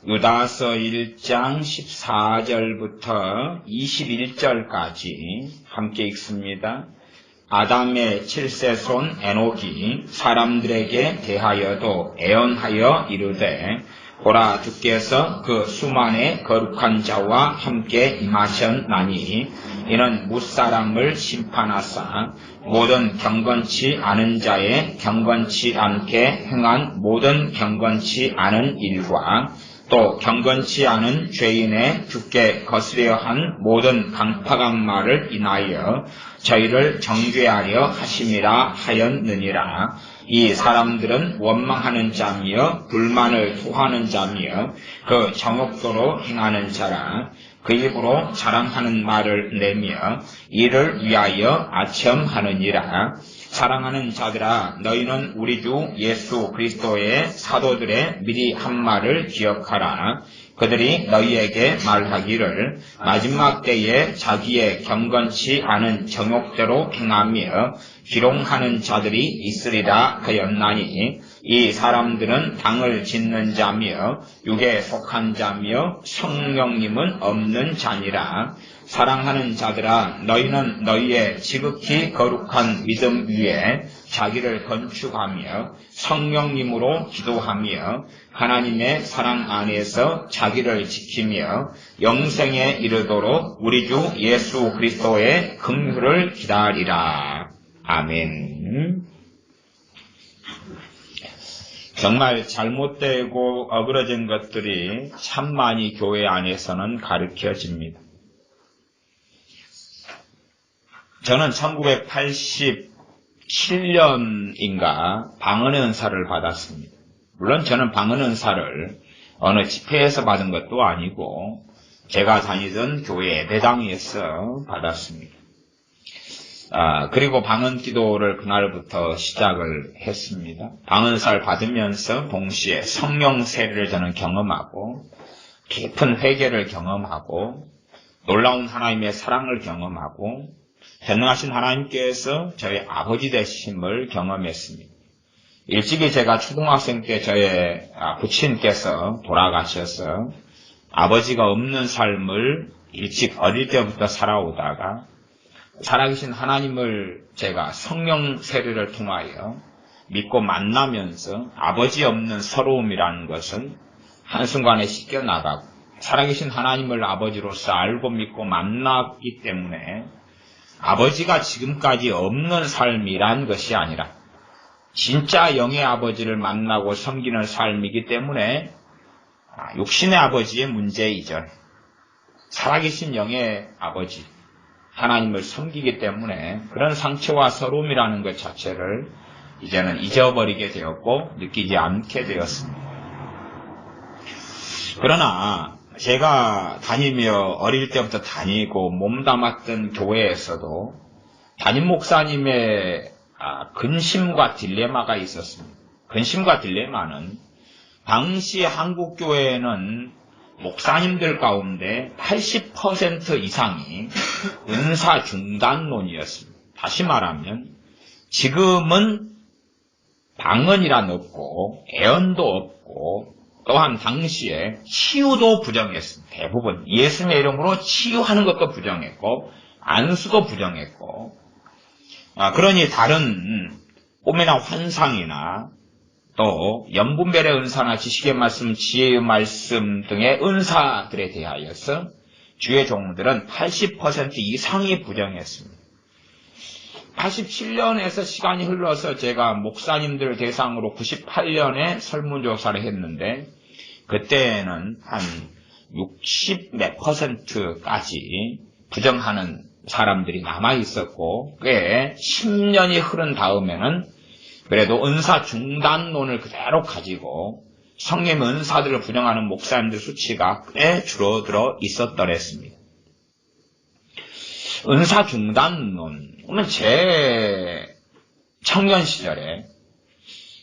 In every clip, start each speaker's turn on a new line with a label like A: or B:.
A: 유다서 1장 14절부터 21절까지 함께 읽습니다. 아담의 7세손 에녹이 사람들에게 대하여도 애언하여 이르되 보라 주께서 그 수만의 거룩한 자와 함께 임하셨나니 이는 무사람을 심판하사 모든 경건치 않은 자의 경건치 않게 행한 모든 경건치 않은 일과 또 경건치 않은 죄인의 죽게 거스려 한 모든 강팍한 말을 인하여 저희를 정죄하려 하심이라 하였느니라. 이 사람들은 원망하는 자며 불만을 토하는 자며 그 정욕도로 행하는 자라. 그 입으로 자랑하는 말을 내며 이를 위하여 아첨하느니라. 사랑하는 자들아, 너희는 우리 주 예수 그리스도의 사도들의 미리 한 말을 기억하라. 그들이 너희에게 말하기를 마지막 때에 자기의 경건치 않은 정욕대로 행하며 희롱하는 자들이 있으리라 하였나니 이 사람들은 당을 짓는 자며 육에 속한 자며 성령님은 없는 자니라. 사랑하는 자들아, 너희는 너희의 지극히 거룩한 믿음 위에 자기를 건축하며 성령님으로 기도하며 하나님의 사랑 안에서 자기를 지키며 영생에 이르도록 우리 주 예수 그리스도의 긍휼을 기다리라. 아멘. 정말 잘못되고 어그러진 것들이 참 많이 교회 안에서는 가르쳐집니다. 저는 1987년인가 방언의 은사를 받았습니다. 물론 저는 방언의 은사를 어느 집회에서 받은 것도 아니고 제가 다니던 교회 예배당에서 받았습니다. 그리고 방언 기도를 그날부터 시작을 했습니다. 방언사를 받으면서 동시에 성령 세례를 저는 경험하고 깊은 회개를 경험하고 놀라운 하나님의 사랑을 경험하고 전능하신 하나님께서 저의 아버지 되심을 경험했습니다. 일찍이 제가 초등학생 때 저의 부친께서 돌아가셔서 아버지가 없는 삶을 일찍 어릴 때부터 살아오다가 살아계신 하나님을 제가 성령 세례를 통하여 믿고 만나면서 아버지 없는 서러움이라는 것은 한순간에 씻겨나가고 살아계신 하나님을 아버지로서 알고 믿고 만났기 때문에 아버지가 지금까지 없는 삶이란 것이 아니라 진짜 영의 아버지를 만나고 섬기는 삶이기 때문에 육신의 아버지의 문제 이전, 살아계신 영의 아버지, 하나님을 섬기기 때문에 그런 상처와 서러움이라는 것 자체를 이제는 잊어버리게 되었고 느끼지 않게 되었습니다. 그러나 제가 다니며 어릴 때부터 다니고 몸담았던 교회에서도 담임 목사님의 근심과 딜레마가 있었습니다. 근심과 딜레마는 당시 한국교회는 목사님들 가운데 80% 이상이 은사 중단론이었습니다. 다시 말하면 지금은 방언이란 없고 애언도 없고 또한 당시에 치유도 부정했습니다. 대부분 예수님의 이름으로 치유하는 것도 부정했고 안수도 부정했고 그러니 다른 꿈이나 환상이나 또 연분별의 은사나 지식의 말씀, 지혜의 말씀 등의 은사들에 대하여서 주의 종들은 80% 이상이 부정했습니다. 87년에서 시간이 흘러서 제가 목사님들 대상으로 98년에 설문조사를 했는데 그때는 한 60 몇 %까지 부정하는 사람들이 남아있었고 꽤 10년이 흐른 다음에는 그래도 은사 중단론을 그대로 가지고 성령 은사들을 부정하는 목사님들 수치가 꽤 줄어들어 있었더랬습니다. 은사 중단론은 제 청년 시절에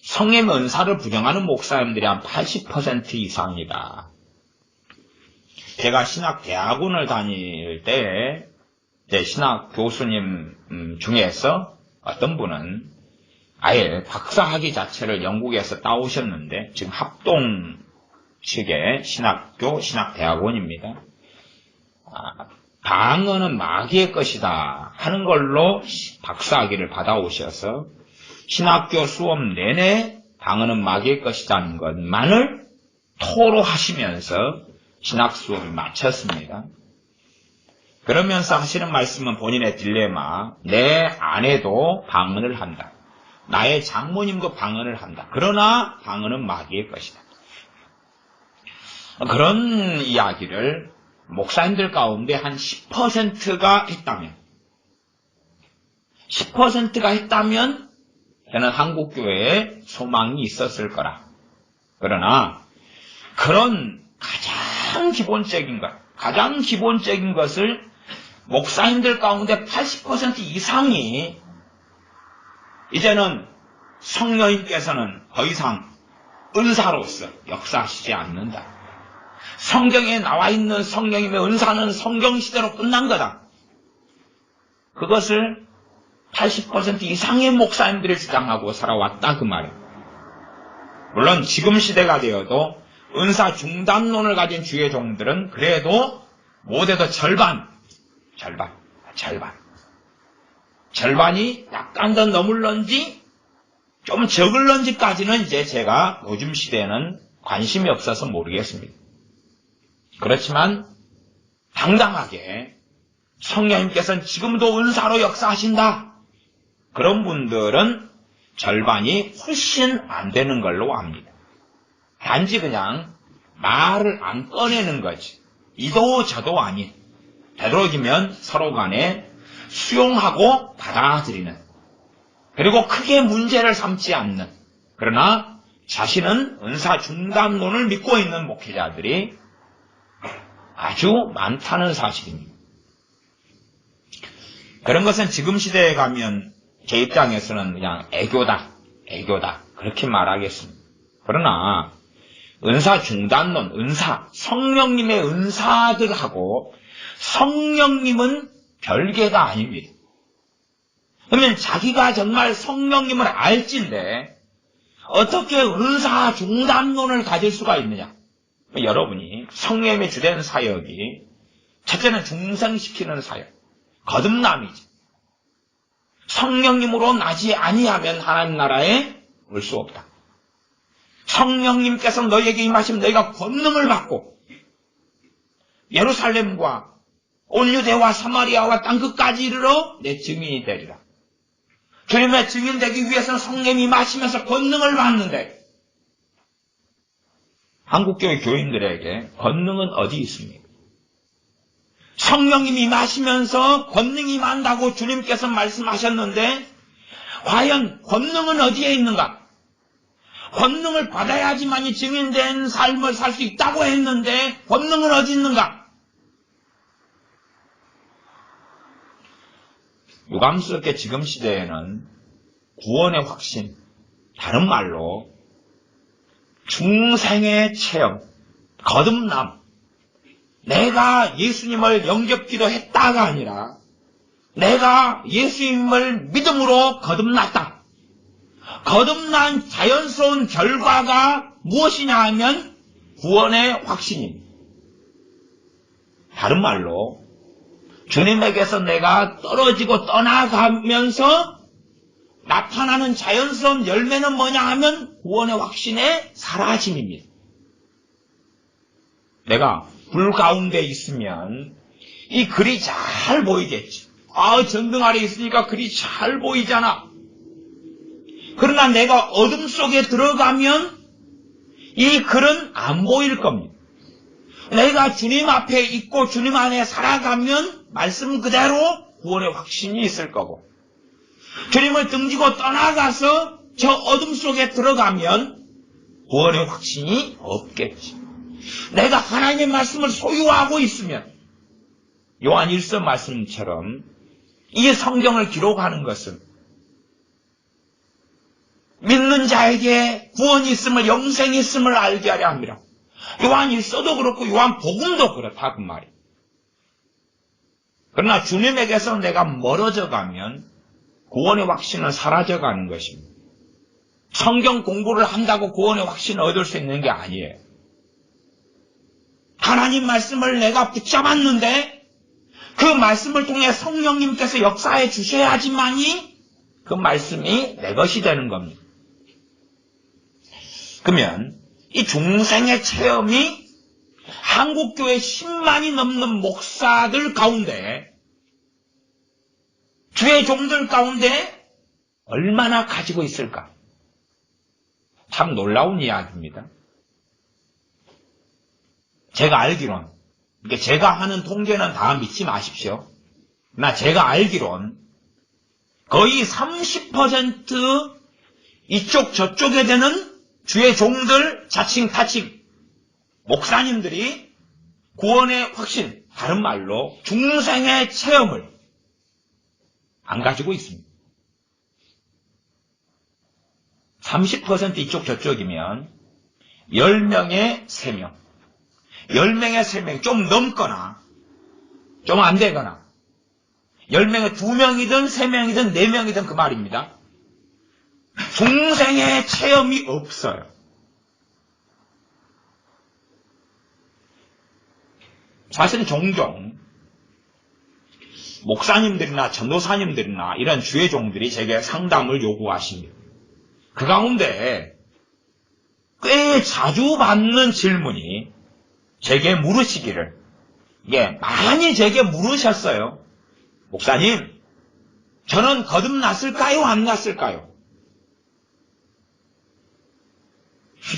A: 성령 은사를 부정하는 목사님들이 한 80% 이상이다. 제가 신학대학원을 다닐 때 제 신학 교수님 중에서 어떤 분은 아예 박사학위 자체를 영국에서 따오셨는데 지금 합동 측의 신학교, 신학대학원입니다. 방언은 마귀의 것이다 하는 걸로 박사학위를 받아오셔서 신학교 수업 내내 방언은 마귀의 것이라는 것만을 토로하시면서 신학 수업을 마쳤습니다. 그러면서 하시는 말씀은 본인의 딜레마, 내 아내도 방언을 한다. 나의 장모님도 방언을 한다. 그러나 방언은 마귀의 것이다. 그런 이야기를 목사님들 가운데 한 10%가 했다면 10%가 했다면 저는 한국교회에 소망이 있었을 거라. 그러나 그런 가장 기본적인 것을 목사님들 가운데 80% 이상이 이제는 성령님께서는 더 이상 은사로서 역사하시지 않는다. 성경에 나와 있는 성령님의 은사는 성경시대로 끝난 거다. 그것을 80% 이상의 목사님들이 주장하고 살아왔다 그 말이에요. 물론 지금 시대가 되어도 은사 중단론을 가진 주의 종들은 그래도 못해도 절반이 약간 더 넘을런지 좀 적을런지까지는 이제 제가 요즘 시대에는 관심이 없어서 모르겠습니다. 그렇지만 당당하게 성령님께서는 지금도 은사로 역사하신다. 그런 분들은 절반이 훨씬 안 되는 걸로 압니다. 단지 그냥 말을 안 꺼내는 거지. 이도 저도 아닌, 되도록이면 서로 간에 수용하고 받아들이는, 그리고 크게 문제를 삼지 않는, 그러나 자신은 은사 중단론을 믿고 있는 목회자들이 아주 많다는 사실입니다. 그런 것은 지금 시대에 가면 제 입장에서는 그냥 애교다 그렇게 말하겠습니다. 그러나 은사 중단론, 성령님의 은사들하고 성령님은 별개가 아닙니다. 그러면 자기가 정말 성령님을 알진데 어떻게 은사 중단론을 가질 수가 있느냐? 여러분이 성령님의 주된 사역이 첫째는 중생시키는 사역, 거듭남이지. 성령님으로 나지 아니하면 하나님 나라에 올 수 없다. 성령님께서 너희에게 임하시면 너희가 권능을 받고 예루살렘과 온 유대와 사마리아와 땅끝까지 이르러 내 증인이 되리라. 주님의 증인 되기 위해서는 성령님이 임하시면서 권능을 받는데 한국교회 교인들에게 권능은 어디 있습니까? 성령님이 임하시면서 권능이 임한다고 주님께서 말씀하셨는데 과연 권능은 어디에 있는가? 권능을 받아야지만이 증인된 삶을 살 수 있다고 했는데 권능은 어디 있는가? 유감스럽게 지금 시대에는 구원의 확신, 다른 말로 중생의 체험, 거듭남, 내가 예수님을 영접기도 했다가 아니라 내가 예수님을 믿음으로 거듭났다. 거듭난 자연스러운 결과가 무엇이냐 하면 구원의 확신입니다. 다른 말로 주님에게서 내가 떨어지고 떠나가면서 나타나는 자연스러운 열매는 뭐냐 하면 구원의 확신의 사라짐입니다. 내가 불 가운데 있으면 이 글이 잘 보이겠지. 전등 아래 있으니까 글이 잘 보이잖아. 그러나 내가 어둠 속에 들어가면 이 글은 안 보일 겁니다. 내가 주님 앞에 있고 주님 안에 살아가면 말씀 그대로 구원의 확신이 있을 거고, 주님을 등지고 떠나가서 저 어둠 속에 들어가면 구원의 확신이 없겠지. 내가 하나님의 말씀을 소유하고 있으면 요한 1서 말씀처럼 이 성경을 기록하는 것은 믿는 자에게 구원이 있음을, 영생이 있음을 알게 하려 합니다. 요한 1서도 그렇고 요한 복음도 그렇다 그 말이에요. 그러나 주님에게서 내가 멀어져 가면 구원의 확신은 사라져 가는 것입니다. 성경 공부를 한다고 구원의 확신을 얻을 수 있는 게 아니에요. 하나님 말씀을 내가 붙잡았는데 그 말씀을 통해 성령님께서 역사해 주셔야지만이 그 말씀이 내 것이 되는 겁니다. 그러면 이 중생의 체험이 한국교회 10만이 넘는 목사들 가운데, 주의 종들 가운데 얼마나 가지고 있을까? 참 놀라운 이야기입니다. 제가 알기론, 그러니까 제가 하는 통계는 다 믿지 마십시오. 그러나 제가 알기론 거의 30% 이쪽 저쪽에 되는 주의 종들, 자칭 타칭 목사님들이 구원의 확신, 다른 말로 중생의 체험을 안 가지고 있습니다. 30% 이쪽 저쪽이면 10명에 3명, 10명에 3명, 좀 넘거나 좀 안 되거나 10명에 2명이든 3명이든 4명이든 그 말입니다. 중생의 체험이 없어요. 사실 종종 목사님들이나 전도사님들이나 이런 주의 종들이 제게 상담을 요구하십니다. 그 가운데 꽤 자주 받는 질문이 제게 물으시기를, 많이 제게 물으셨어요. 목사님, 저는 거듭났을까요? 안 났을까요?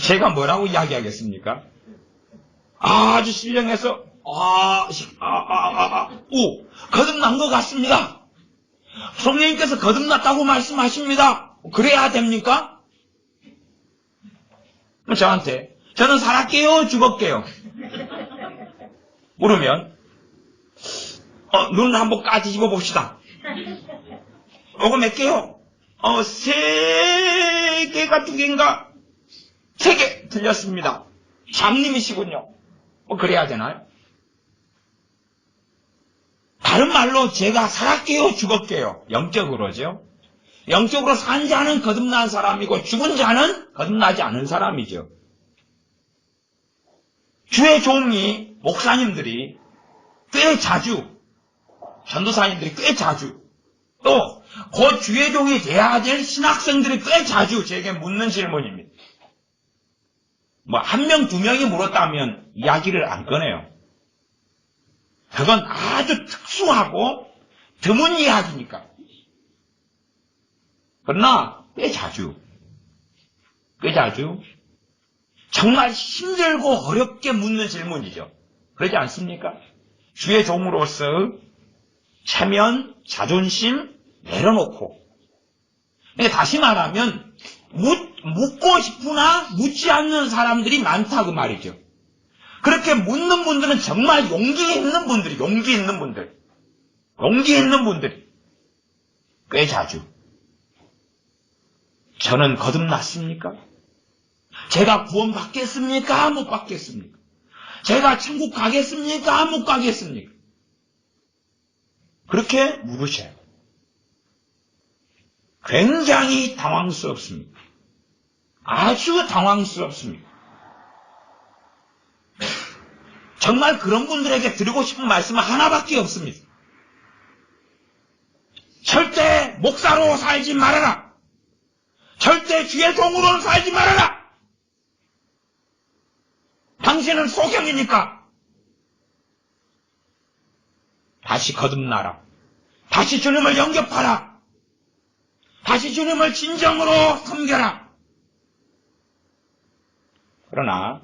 A: 제가 뭐라고 이야기하겠습니까? 아주 신령해서 거듭난 것 같습니다. 성령님께서 거듭났다고 말씀하십니다. 그래야 됩니까? 저한테 저는 살았게요? 죽었게요? 물으면 눈 한번 까지집어 봅시다. 이거 몇 개요? 3개가 2개인가? 3개 틀렸습니다. 잡님이시군요. 그래야 되나요? 다른 말로 제가 살았게요? 죽었게요? 영적으로죠. 영적으로 산 자는 거듭난 사람이고 죽은 자는 거듭나지 않은 사람이죠. 주의 종이, 목사님들이 꽤 자주, 전도사님들이 꽤 자주, 또 곧 주의 종이 돼야 될 신학생들이 꽤 자주 제게 묻는 질문입니다. 1명, 2명이 물었다면 이야기를 안 꺼내요. 그건 아주 특수하고 드문 이야기니까. 그러나 꽤 자주 정말 힘들고 어렵게 묻는 질문이죠. 그러지 않습니까? 주의 종으로서 체면, 자존심 내려놓고, 그러니까 다시 말하면 묻고 싶으나 묻지 않는 사람들이 많다 그 말이죠. 그렇게 묻는 분들은 정말 용기 있는 분들이 꽤 자주, 저는 거듭났습니까? 제가 구원 받겠습니까? 못 받겠습니까? 제가 천국 가겠습니까? 못 가겠습니까? 그렇게 물으셔요. 굉장히 당황스럽습니다. 아주 당황스럽습니다. 정말 그런 분들에게 드리고 싶은 말씀은 하나밖에 없습니다. 절대 목사로 살지 말아라. 절대 주의 종으로 살지 말아라. 당신은 소경이니까 다시 거듭나라. 다시 주님을 영접하라. 다시 주님을 진정으로 섬겨라. 그러나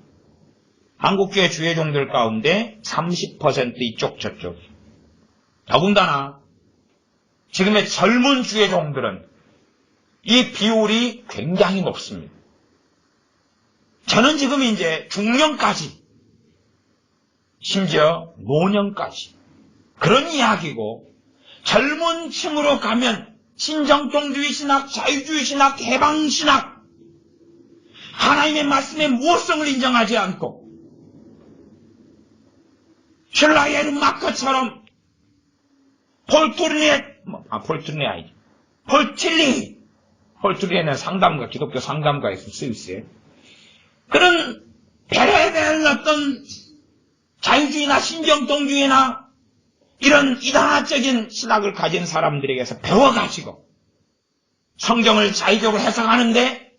A: 한국교회 주의 종들 가운데 30% 이쪽 저쪽, 더군다나 지금의 젊은 주의 종들은 이 비율이 굉장히 높습니다. 저는 지금 이제 중년까지, 심지어 노년까지 그런 이야기고, 젊은 층으로 가면 신정통주의 신학, 자유주의 신학, 해방신학, 하나님의 말씀의 무엇성을 인정하지 않고 슐라이에르 마커처럼 폴틀리에는 상담가, 기독교 상담가에서 쓰였어요. 그런 베레벨 어떤 자유주의나 신정동주의나 이런 이단화적인 신학을 가진 사람들에게서 배워가지고 성경을 자의적으로 해석하는데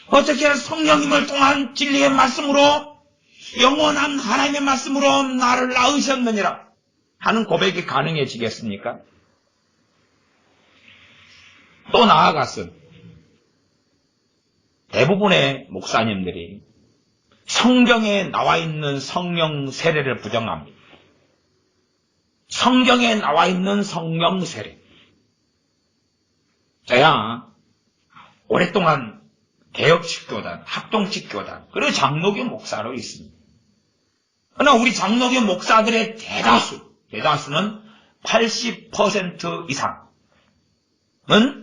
A: 어떻게 성령님을 통한 진리의 말씀으로 영원한 하나님의 말씀으로 나를 낳으셨느니라 하는 고백이 가능해지겠습니까? 또 나아가서 대부분의 목사님들이 성경에 나와 있는 성령 세례를 부정합니다. 성경에 나와 있는 성령 세례. 저야 오랫동안 개혁식교단, 합동식교단, 그리고 장로교 목사로 있습니다. 그러나 우리 장로교 목사들의 대다수는 80% 이상은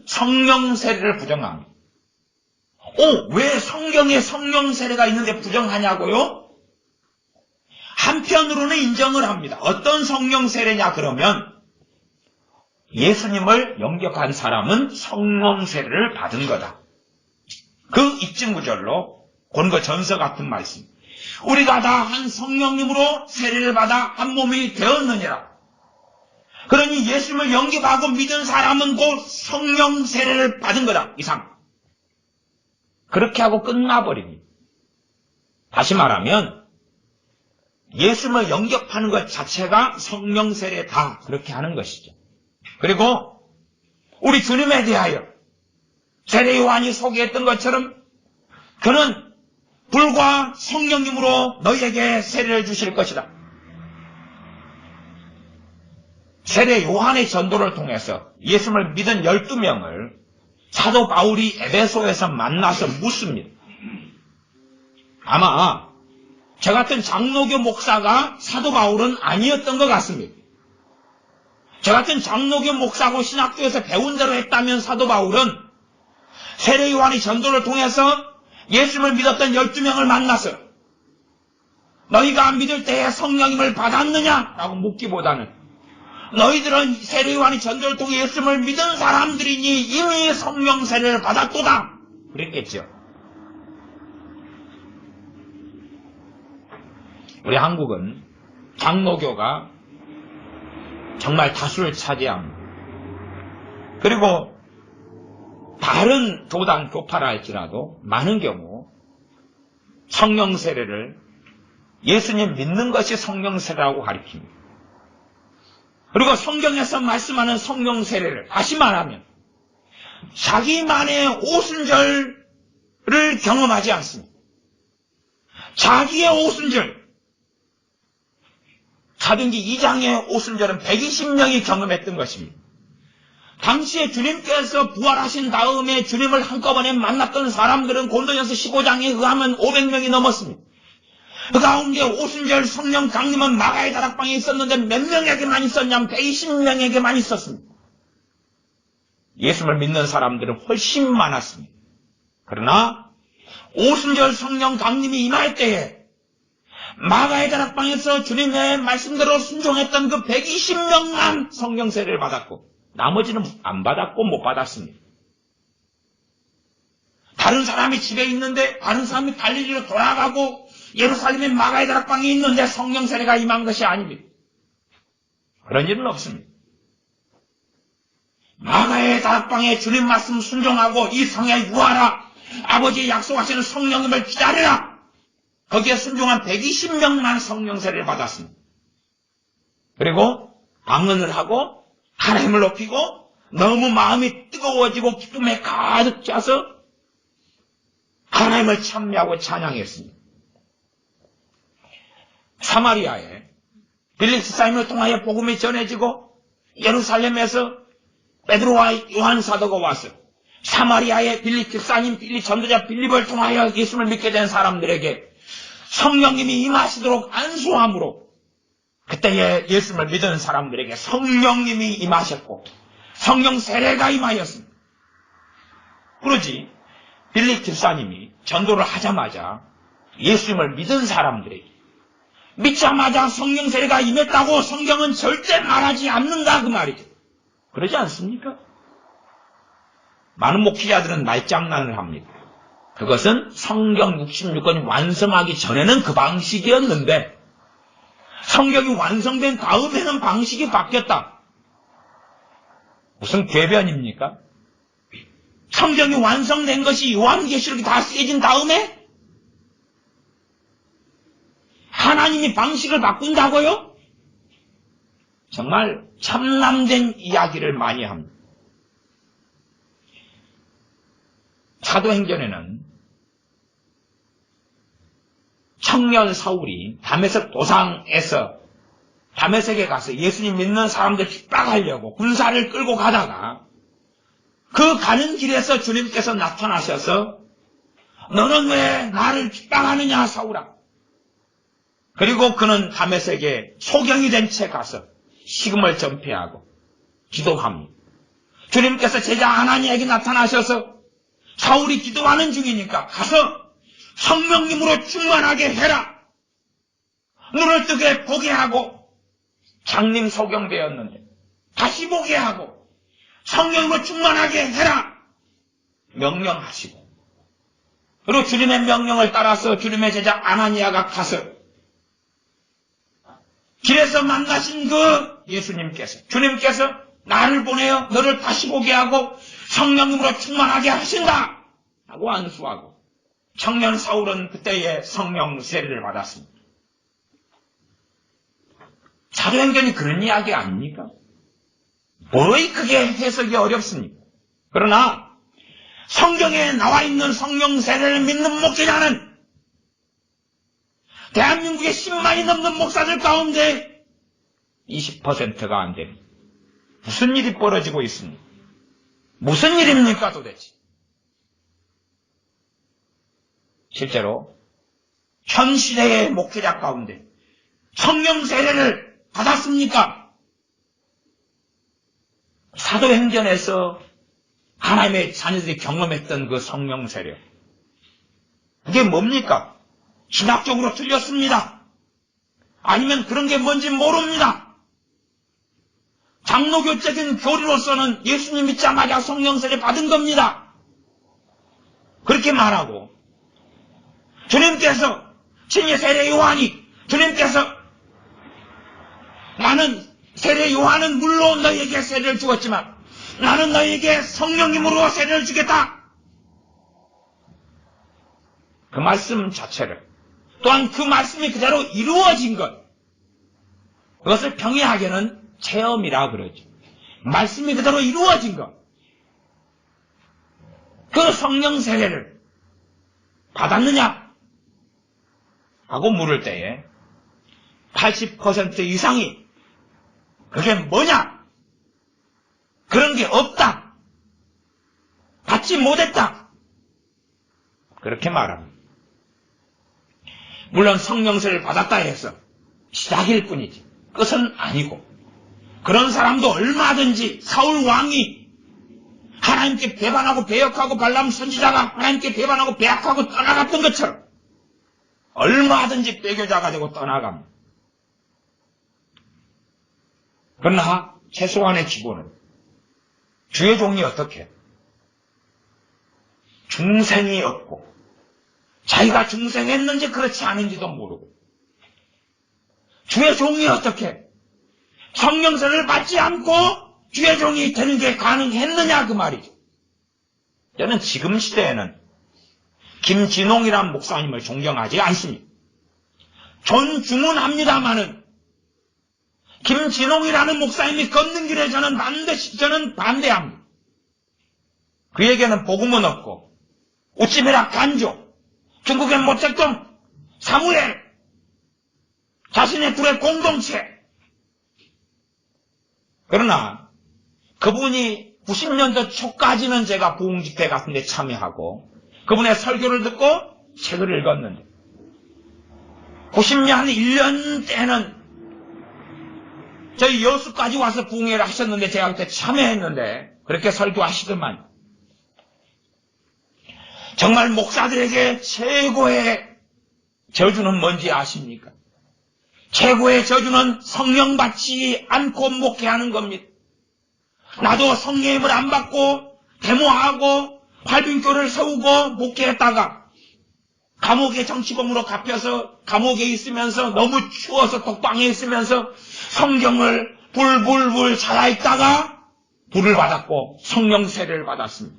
A: 성령 세례를 부정합니다. 왜 성경에 성령 세례가 있는데 부정하냐고요? 한편으로는 인정을 합니다. 어떤 성령 세례냐 그러면 예수님을 영접한 사람은 성령 세례를 받은 거다. 그 입증구절로 권거전서 같은 말씀. 우리가 다 한 성령님으로 세례를 받아 한 몸이 되었느니라. 그러니 예수님을 영접하고 믿은 사람은 곧 성령 세례를 받은 거다. 이상. 그렇게 하고 끝나버립니다. 다시 말하면 예수님을 영접하는 것 자체가 성령 세례다. 그렇게 하는 것이죠. 그리고 우리 주님에 대하여 세례 요한이 소개했던 것처럼 그는 불과 성령님으로 너희에게 세례를 주실 것이다. 세례 요한의 전도를 통해서 예수님을 믿은 12명을 사도 바울이 에베소에서 만나서 묻습니다. 아마 저 같은 장로교 목사가 사도 바울은 아니었던 것 같습니다. 저 같은 장로교 목사고 신학교에서 배운 대로 했다면 사도 바울은 세례 요한의 전도를 통해서 예수님을 믿었던 12명을 만나서 너희가 믿을 때에 성령님을 받았느냐? 라고 묻기보다는 너희들은 세례 요한의 전도를 통해 예수님을 믿은 사람들이니 이미 성령 세례를 받았도다. 그랬겠죠. 우리 한국은 장로교가 정말 다수를 차지합니다. 그리고 다른 교단, 교파라 할지라도 많은 경우 성령 세례를 예수님 믿는 것이 성령 세례라고 가리킵니다. 그리고 성경에서 말씀하는 성령 세례를 다시 말하면 자기만의 오순절을 경험하지 않습니다. 자기의 오순절, 사도행전 2장의 오순절은 120명이 경험했던 것입니다. 당시에 주님께서 부활하신 다음에 주님을 한꺼번에 만났던 사람들은 고린도전서 15장에 의하면 500명이 넘었습니다. 그 가운데 오순절 성령 강림은 마가의 다락방에 있었는데 몇 명에게만 있었냐면 120명에게만 있었습니다. 예수를 믿는 사람들은 훨씬 많았습니다. 그러나 오순절 성령 강림이 임할 때에 마가의 다락방에서 주님의 말씀대로 순종했던 그 120명만 성령 세례를 받았고 나머지는 안 받았고 못 받았습니다. 다른 사람이 집에 있는데 다른 사람이 갈릴리로 돌아가고 예루살렘의 마가의 다락방에 있는데 성령 세례가 임한 것이 아닙니다. 그런 일은 없습니다. 마가의 다락방에 주님 말씀 순종하고 이 성에 유하라. 아버지의 약속하시는 성령님을 기다려라. 거기에 순종한 120명만 성령 세례를 받았습니다. 그리고 방언을 하고 하나님을 높이고 너무 마음이 뜨거워지고 기쁨에 가득 차서 하나님을 찬미하고 찬양했습니다. 사마리아에 빌립 집사님을 통하여 복음이 전해지고 예루살렘에서 베드로와 요한 사도가 와서 사마리아의 빌립 집사님, 빌립 전도자 빌립을 통하여 예수를 믿게 된 사람들에게 성령님이 임하시도록 안수함으로 그때에 예수를 믿은 사람들에게 성령님이 임하셨고 성령 세례가 임하였습니다. 그러지 빌립 집사님이 전도를 하자마자 예수님을 믿은 사람들에게 믿자마자 성령 세례가 임했다고 성경은 절대 말하지 않는다 그 말이죠. 그러지 않습니까? 많은 목회자들은 말장난을 합니다. 그것은 성경 66권이 완성하기 전에는 그 방식이었는데 성경이 완성된 다음에는 방식이 바뀌었다. 무슨 궤변입니까? 성경이 완성된 것이 요한계시록이 다 쓰여진 다음에 하나님이 방식을 바꾼다고요? 정말 참남된 이야기를 많이 합니다. 사도행전에는 청년 사울이 다메섹 도상에서 다메섹에 가서 예수님 믿는 사람들 핍박하려고 군사를 끌고 가다가 그 가는 길에서 주님께서 나타나셔서 너는 왜 나를 핍박하느냐 사울아. 그리고 그는 다메섹에 소경이 된 채 가서 식음을 전폐하고 기도합니다. 주님께서 제자 아나니에게 나타나셔서 사울이 기도하는 중이니까 가서 성령님으로 충만하게 해라. 눈을 뜨게 보게 하고 장님 소경되었는데 다시 보게 하고 성령으로 충만하게 해라. 명령하시고 그리고 주님의 명령을 따라서 주님의 제자 아나니아가 가서 길에서 만나신 그 예수님께서 주님께서 나를 보내어 너를 다시 보게 하고 성령님으로 충만하게 하신다 하고 안수하고 청년 사울은 그때에 성령 세례를 받았습니다. 사도행전이 그런 이야기 아닙니까? 뭐이 그게 해석이 어렵습니까? 그러나 성경에 나와 있는 성령 세례를 믿는 목회자는 대한민국의 10만이 넘는 목사들 가운데 20%가 안 됩니다. 무슨 일이 벌어지고 있습니까? 무슨 일입니까 도대체? 실제로 현 시대의 목회자 가운데 성령 세례를 받았습니까? 사도행전에서 하나님의 자녀들이 경험했던 그 성령 세례 그게 뭡니까? 신학적으로 틀렸습니다. 아니면 그런 게 뭔지 모릅니다. 장로교적인 교리로서는 예수님 믿자마자 성령 세례 받은 겁니다. 그렇게 말하고 주님께서 친히 세례 요한이 주님께서 나는 세례 요한은 물론 너희에게 세례를 주었지만 나는 너희에게 성령님으로 세례를 주겠다. 그 말씀 자체를 또한 그 말씀이 그대로 이루어진 것 그것을 평이하게는 체험이라 그러죠. 말씀이 그대로 이루어진 것 그 성령 세례를 받았느냐 하고 물을 때에 80% 이상이 그게 뭐냐? 그런 게 없다. 받지 못했다. 그렇게 말합니다. 물론 성령세를 받았다 해서 시작일 뿐이지 끝은 아니고 그런 사람도 얼마든지 사울 왕이 하나님께 배반하고 배역하고 발람 선지자가 하나님께 배반하고 배역하고 떠나갔던 것처럼 얼마든지 배교자가 되고 떠나갑니다. 그러나 최소한의 기본은 주의 종이 어떻게 중생이 없고 자기가 중생했는지 그렇지 않은지도 모르고 주의 종이 어떻게 성령세를 받지 않고 주의 종이 되는 게 가능했느냐 그 말이죠. 저는 지금 시대에는 김진홍이라는 목사님을 존경하지 않습니다. 존중은 합니다마는 김진홍이라는 목사님이 걷는 길에 저는 반드시 반대합니다. 그에게는 복음은 없고 우찌메라 간조 중국의 모택동 사무엘 자신의 둘의 공동체 그러나 그분이 90년대 초까지는 제가 부흥집회 같은 데 참여하고 그분의 설교를 듣고 책을 읽었는데 90년 1년 때는 저희 여수까지 와서 부흥회를 하셨는데 제가 그때 참여했는데 그렇게 설교하시더만 정말 목사들에게 최고의 저주는 뭔지 아십니까? 최고의 저주는 성령 받지 않고 목회하는 겁니다. 나도 성령의 힘을 안 받고 데모하고 활빈교를 세우고 목회했다가 감옥에 정치범으로 잡혀서 감옥에 있으면서 너무 추워서 독방에 있으면서 성경을 불불불 자라있다가 불을 받았고 성령 세례를 받았습니다.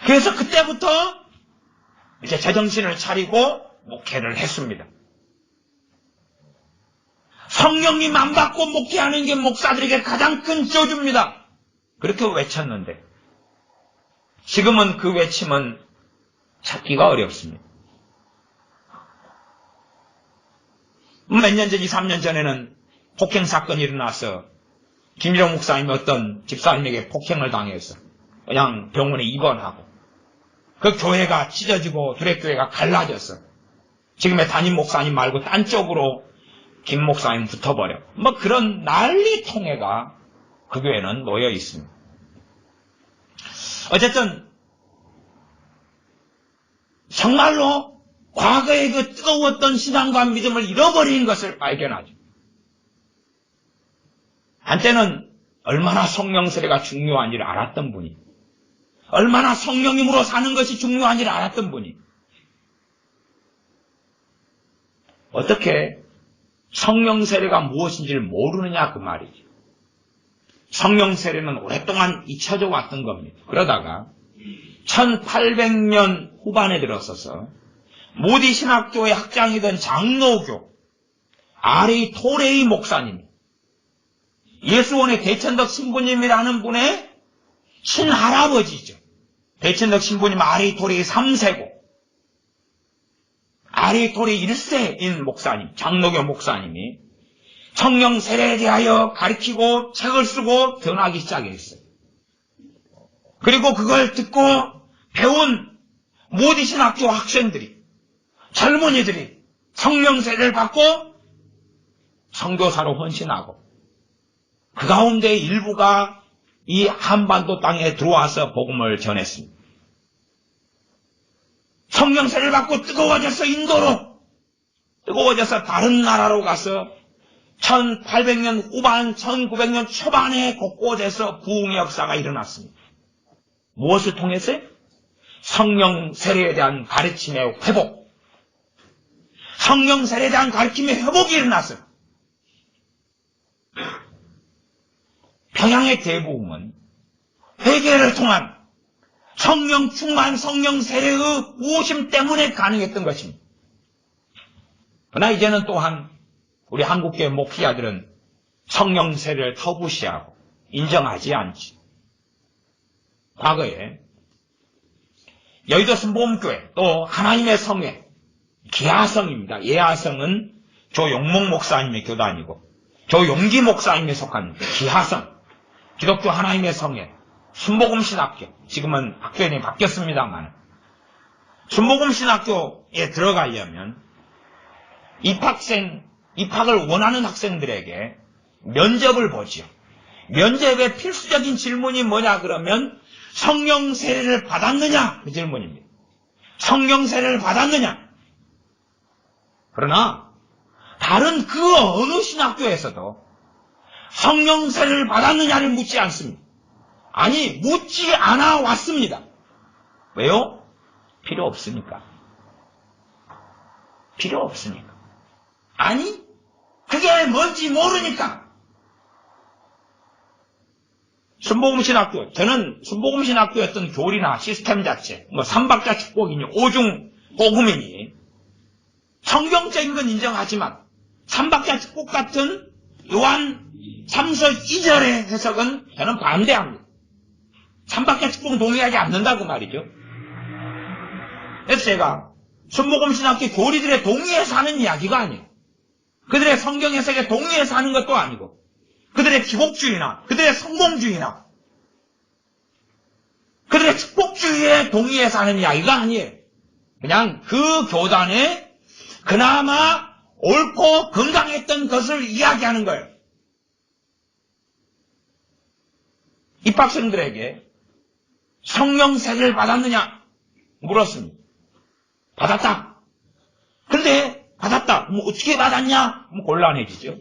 A: 그래서 그때부터 이제 제정신을 차리고 목회를 했습니다. 성령님 안 받고 목회하는 게 목사들에게 가장 큰 저주입니다. 그렇게 외쳤는데 지금은 그 외침은 찾기가 어렵습니다. 몇 년 전, 2, 3년 전에는 폭행 사건이 일어나서 김일영 목사님이 어떤 집사님에게 폭행을 당해서 그냥 병원에 입원하고 그 교회가 찢어지고 두레교회가 갈라졌어. 지금의 담임 목사님 말고 딴 쪽으로 김 목사님 붙어버려. 뭐 그런 난리통해가 그 교회는 놓여 있습니다. 어쨌든 정말로 과거의 그 뜨거웠던 신앙과 믿음을 잃어버린 것을 발견하죠. 한때는 얼마나 성령 세례가 중요한지를 알았던 분이, 얼마나 성령님으로 사는 것이 중요한지를 알았던 분이 어떻게 성령 세례가 무엇인지를 모르느냐 그 말이죠. 성령 세례는 오랫동안 잊혀져 왔던 겁니다. 그러다가 1800년 후반에 들어서서 모디 신학교의 학장이던 장로교 R.A. 토레이 목사님, 예수원의 대천덕 신부님이라는 분의 친할아버지죠. 대천덕 신부님 R.A. 토레이 3세고 R.A. 토레이 1세인 목사님, 장로교 목사님이 성령 세례에 대하여 가르치고 책을 쓰고 변하기 시작했어요. 그리고 그걸 듣고 배운 모디 신학교 학생들이, 젊은이들이 성령 세례를 받고 선교사로 헌신하고 그 가운데 일부가 이 한반도 땅에 들어와서 복음을 전했습니다. 성령 세례를 받고 뜨거워져서 인도로, 뜨거워져서 다른 나라로 가서 1800년 후반, 1900년 초반에 곳곳에서 부흥의 역사가 일어났습니다. 무엇을 통해서요? 성령 세례에 대한 가르침의 회복. 성령 세례에 대한 가르침의 회복이 일어났어요. 평양의 대부흥은 회개를 통한 성령 충만, 성령 세례의 부으심 때문에 가능했던 것입니다. 그러나 이제는 또한 우리 한국교회 목회자들은 성령 세례를 터부시하고 인정하지 않지. 과거에 여의도 순복음교회 또 하나님의 성회 기하성입니다. 예하성은 조용목 목사님의 교단이고 조용기 목사님에 속한 기하성, 기독교 하나님의 성회 순복음신학교, 지금은 학교 이름이 바뀌었습니다만 순복음신학교에 들어가려면 입학을 원하는 학생들에게 면접을 보지요. 면접의 필수적인 질문이 뭐냐 그러면 성령 세례를 받았느냐 그 질문입니다. 성령 세례를 받았느냐. 그러나 다른 그 어느 신학교에서도 성령 세례를 받았느냐를 묻지 않습니다. 아니, 묻지 않아 왔습니다. 왜요? 필요 없으니까. 필요 없으니까. 아니, 그게 뭔지 모르니까. 순복음신학교, 저는 순복음신학교였던 교리나 시스템 자체, 삼박자 축복이니 오중 복음이니 성경적인 건 인정하지만 삼박자 축복 같은 요한 3서 2절의 해석은 저는 반대합니다. 삼박자 축복은 동의하지 않는다고 말이죠. 그래서 제가 순복음신학교 교리들의 동의해서 하는 이야기가 아니에요. 그들의 성경 해석에 동의해서 하는 것도 아니고 그들의 기복주의나 그들의 성공주의나 그들의 축복주의에 동의해서 하는 이야기가 아니에요. 그냥 그 교단에 그나마 옳고 건강했던 것을 이야기하는 거예요. 입학생들에게 성령 세례를 받았느냐 물었습니다. 받았다. 근데 받았다. 어떻게 받았냐? 곤란해지죠.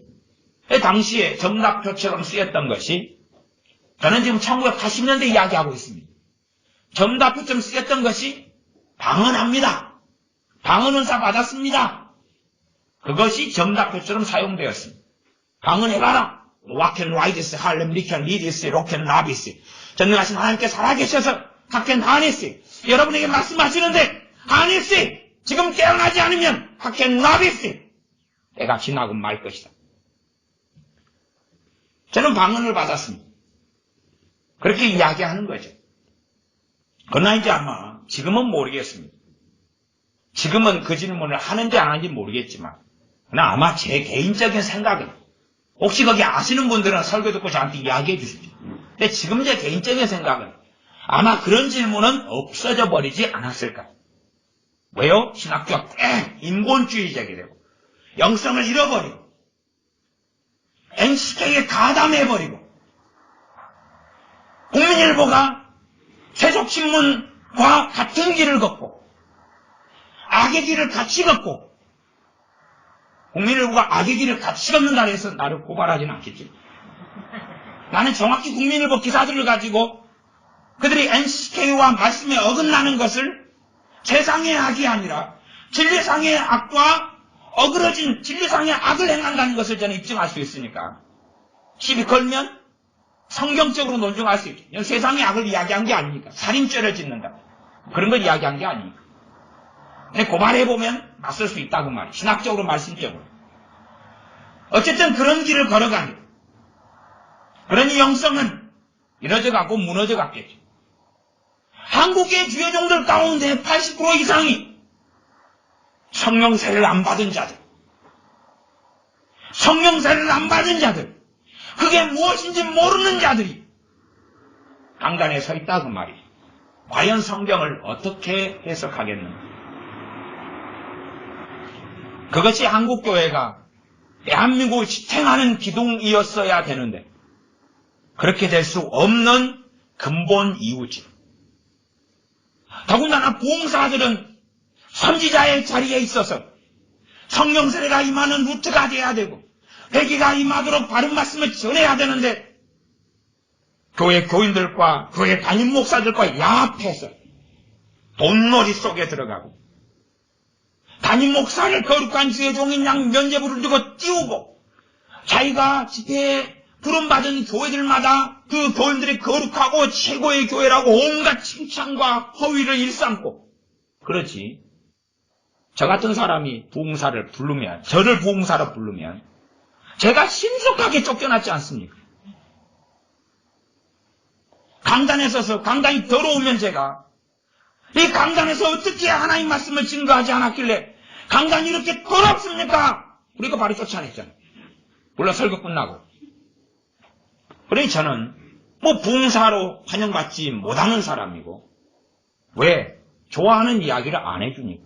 A: 당시에 점답표처럼 쓰였던 것이, 저는 지금 1980년대 이야기하고 있습니다. 점답표처럼 쓰였던 것이 방언합니다. 방언은사 받았습니다. 그것이 정답표처럼 사용되었습니다. 방언해봐라. 와켄 라이디스, 할렘 리켄 리디스, 로켄 라비스. 전능하신 하나님께 살아계셔서 하켄 하니스. 여러분에게 말씀하시는데 하니스. 지금 깨어나지 않으면 하켄 라비스. 때가 지나고 말 것이다. 저는 방언을 받았습니다. 그렇게 이야기하는 거죠. 그러나 이제 아마 지금은 모르겠습니다. 지금은 그 질문을 하는지 안 하는지 모르겠지만 그러나 아마 제 개인적인 생각은 혹시 거기 아시는 분들은 설교 듣고 저한테 이야기해 주십시오. 근데 지금 제 개인적인 생각은 아마 그런 질문은 없어져 버리지 않았을까. 왜요? 신학교가 인본주의적이 되고 영성을 잃어버리고 NCK에 가담해버리고 국민일보가 세속신문과 같은 길을 걷고 악의 길을 같이 걷고 국민일보가 악의 길을 같이 걷는다 해서 나를 고발하지는 않겠지. 나는 정확히 국민일보 기사들을 가지고 그들이 NCK와 말씀에 어긋나는 것을 세상의 악이 아니라 진리상의 악과 어그러진 진리상의 악을 행한다는 것을 저는 입증할 수 있으니까 시비 걸면 성경적으로 논증할 수 있죠. 세상의 악을 이야기한 게 아니니까. 살인죄를 짓는다. 그런 걸 이야기한 게 아니니까. 근데 고발해보면 맞설 수 있다 그 말이에요. 신학적으로 말씀적으로. 어쨌든 그런 길을 걸어가니 그러니 영성은 이뤄져 가고 무너져 갔겠죠. 한국의 주요 종들 가운데 80% 이상이 성령세를 안 받은 자들, 성령세를 안 받은 자들, 그게 무엇인지 모르는 자들이 강단에 서 있다 그 말이에요. 과연 성경을 어떻게 해석하겠는가? 그것이 한국교회가 대한민국을 지탱하는 기둥이었어야 되는데 그렇게 될 수 없는 근본 이유지. 더군다나 부흥사들은 선지자의 자리에 있어서 성령 세례가 임하는 루트가 돼야 되고 회개가 임하도록 바른 말씀을 전해야 되는데 교회 교인들과 교회 담임 목사들과 야합해서 돈놀이 속에 들어가고 담임 목사를 거룩한 주의 종인 양 면죄부를 두고 띄우고 자기가 집회에 부름받은 교회들마다 그 교인들이 거룩하고 최고의 교회라고 온갖 칭찬과 허위를 일삼고 그렇지. 저 같은 사람이 부흥사를 부르면 저를 부흥사로 부르면 제가 신속하게 쫓겨났지 않습니까? 강단에 서서 강단이 더러우면 제가 이 강단에서 어떻게 하나님 말씀을 증거하지 않았길래 강단이 이렇게 더럽습니까? 우리가 바로 쫓아냈잖아요. 물론 설교 끝나고. 그러니 저는 부흥사로 환영받지 못하는 사람이고 왜? 좋아하는 이야기를 안 해주니까.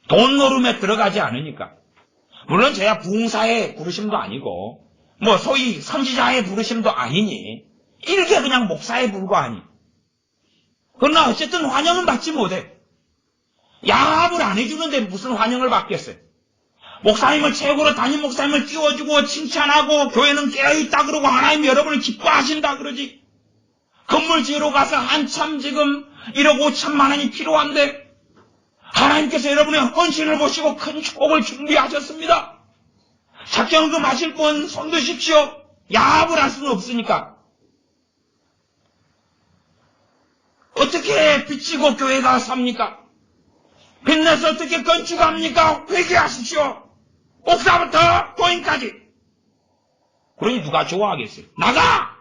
A: 돈 노름에 들어가지 않으니까. 물론 제가 부흥사의 부르심도 아니고 소위 선지자의 부르심도 아니니 일개 그냥 목사의 불과하니. 그러나 어쨌든 환영은 받지 못해. 야합을 안 해주는데 무슨 환영을 받겠어요. 목사님을 최고로 담임 목사님을 띄워주고 칭찬하고 교회는 깨어있다 그러고 하나님 여러분을 기뻐하신다 그러지. 건물 지으러 가서 한참 지금 1억 5천만 원이 필요한데 하나님께서 여러분의 헌신을 보시고 큰 축복을 준비하셨습니다. 작정금 하실 분 손 드십시오. 야합을 할 수는 없으니까. 어떻게 빚지고 교회가 삽니까? 빚내서 어떻게 건축합니까? 회개하십시오. 옥사부터 교인까지. 그러니 누가 좋아하겠어요? 나가!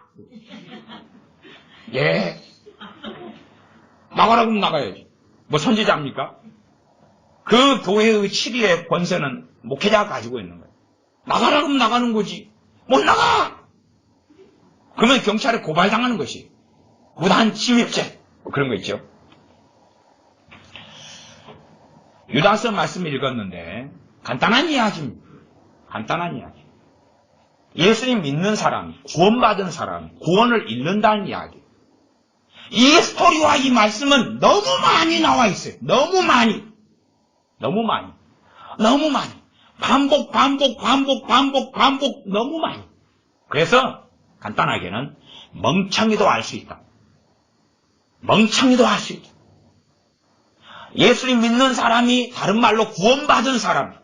A: 예. 나가라고 하면 나가야지. 선지자입니까? 그 교회의 7위의 권세는 목회자가 가지고 있는 거예요. 나가라고 하면 나가는 거지. 못 나가! 그러면 경찰에 고발당하는 것이 무단 침입죄. 그런 거 있죠. 유다서 말씀을 읽었는데 간단한 이야기입니다. 간단한 이야기. 예수님 믿는 사람이, 구원받은 사람이 구원을 잃는다는 이야기. 이 스토리와 이 말씀은 너무 많이 나와 있어요. 너무 많이. 반복, 너무 많이. 그래서 간단하게는 멍청이도 알 수 있다. 예수님 믿는 사람이 다른 말로 구원받은 사람,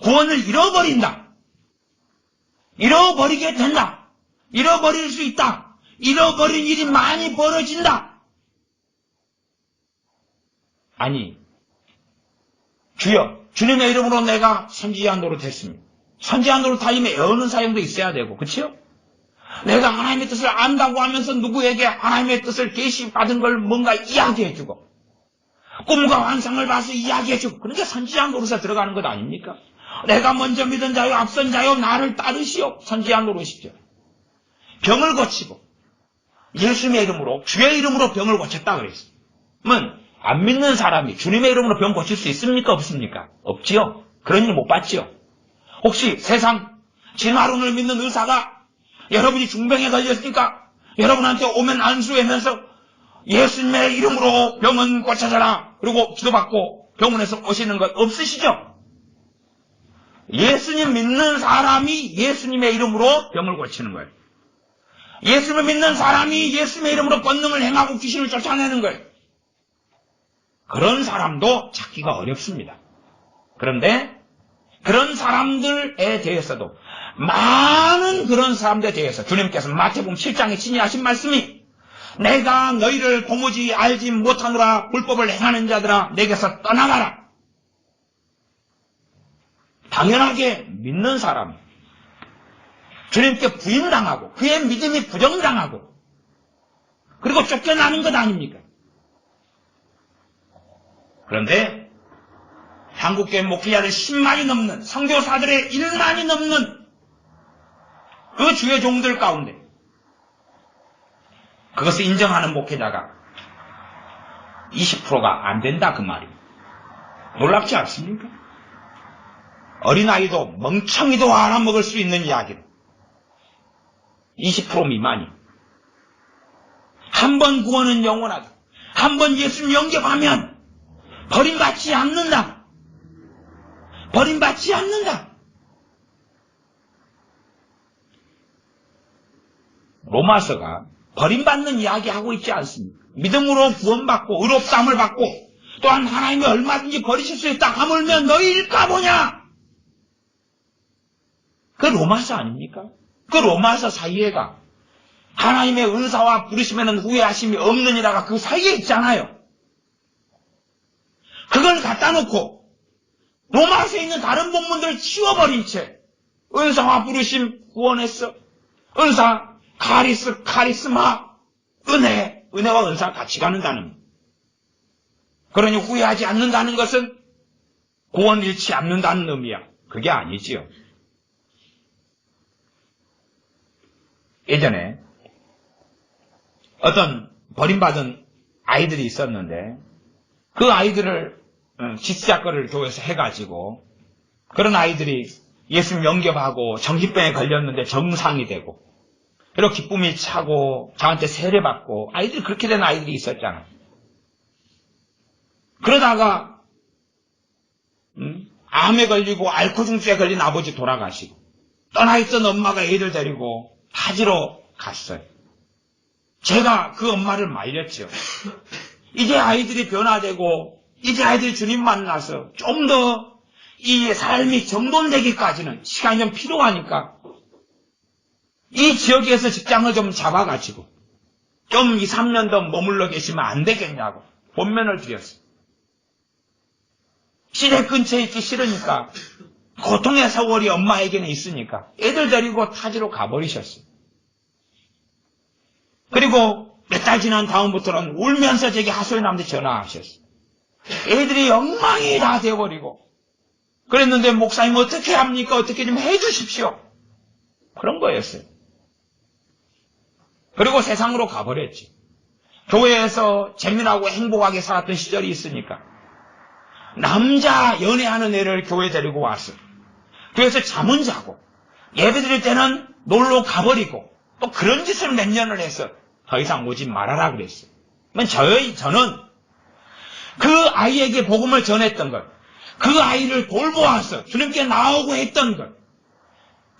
A: 구원을 잃어버린다. 잃어버리게 된다. 잃어버릴 수 있다. 잃어버린 일이 많이 벌어진다. 아니, 주여, 주님의 이름으로 내가 선지자 노릇했습니다. 선지자 노릇 하려면 애우는 사용도 있어야 되고, 그치요? 내가 하나님의 뜻을 안다고 하면서 누구에게 하나님의 뜻을 계시받은 걸 뭔가 이야기해주고, 꿈과 환상을 봐서 이야기해주고, 그러니까 선지자 노릇에 들어가는 것 아닙니까? 내가 먼저 믿은 자요, 앞선 자요, 나를 따르시오. 선지자 노릇이죠. 병을 고치고, 예수님의 이름으로, 주의 이름으로 병을 고쳤다 그랬어요. 그러면 안 믿는 사람이 주님의 이름으로 병 고칠 수 있습니까? 없습니까? 없지요. 그런 일 못 봤지요. 혹시 세상 진화론을 믿는 의사가 여러분이 중병에 걸렸으니까 여러분한테 오면 안수하면서 예수님의 이름으로 병은 고쳐져라. 그리고 기도받고 병원에서 오시는 것 없으시죠? 예수님 믿는 사람이 예수님의 이름으로 병을 고치는 거예요. 예수님을 믿는 사람이 예수님의 이름으로 권능을 행하고 귀신을 쫓아내는 거예요. 그런 사람도 찾기가 어렵습니다. 그런데 그런 사람들에 대해서도 많은 그런 사람들에 대해서 주님께서 마태복음 7장에 친히 하신 말씀이 내가 너희를 도무지 알지 못하노라 불법을 행하는 자들아 내게서 떠나가라. 당연하게 믿는 사람, 주님께 부인당하고 그의 믿음이 부정당하고 그리고 쫓겨나는 것 아닙니까? 그런데 한국교회 목회자들 10만이 넘는 선교사들의 1만이 넘는 그 주의 종들 가운데 그것을 인정하는 목회자가 20%가 안 된다 그 말입니다. 놀랍지 않습니까? 어린아이도 멍청이도 알아먹을 수 있는 이야기로 20% 미만이 한 번 구원은 영원하다. 한 번 예수님 영접하면 버림받지 않는다. 버림받지 않는다. 로마서가 버림받는 이야기하고 있지 않습니다. 믿음으로 구원받고 의롭다함을 받고 또한 하나님이 얼마든지 버리실 수 있다. 하물며 너희일까 보냐. 그 로마서 아닙니까? 그 로마서 사이에가 하나님의 은사와 부르심에는 후회하심이 없느니라가 그 사이에 있잖아요. 그걸 갖다 놓고 로마서에 있는 다른 본문들을 치워버린 채 은사와 부르심 구원했어. 은사, 카리스마, 은혜와 은사가 같이 가는다는. 그러니 후회하지 않는다는 것은 구원 잃지 않는다는 의미야. 그게 아니지요. 예전에 어떤 버림받은 아이들이 있었는데 그 아이들을 지스자거를 교회에서 해가지고 그런 아이들이 예수님 영접하고 정신병에 걸렸는데 정상이 되고 그리고 기쁨이 차고 저한테 세례받고 아이들이 그렇게 된 아이들이 있었잖아. 그러다가 암에 걸리고 알코중증에 걸린 아버지 돌아가시고 떠나있던 엄마가 애들 데리고 타지로 갔어요. 제가 그 엄마를 말렸죠. 이제 아이들이 변화되고 이제 아이들이 주님 만나서 좀 더 이 삶이 정돈되기까지는 시간이 좀 필요하니까 이 지역에서 직장을 좀 잡아가지고 좀 2, 3년 더 머물러 계시면 안 되겠냐고 본면을 드렸어요. 시댁 근처에 있기 싫으니까 고통의 세월이 엄마에게는 있으니까 애들 데리고 타지로 가버리셨어요. 그리고 몇 달 지난 다음부터는 울면서 제게 하소연하는데 전화하셨어요. 애들이 엉망이 다 되어버리고 그랬는데 목사님 어떻게 합니까? 어떻게 좀 해주십시오. 그런 거였어요. 그리고 세상으로 가버렸지. 교회에서 재미나고 행복하게 살았던 시절이 있으니까 남자 연애하는 애를 교회 데리고 왔어. 교회에서 잠은 자고 예배 드릴 때는 놀러 가버리고 또 그런 짓을 몇 년을 해서 더 이상 오지 말아라 그랬어요. 저는 그 아이에게 복음을 전했던 것, 그 아이를 돌보아서 주님께 나오고 했던 것,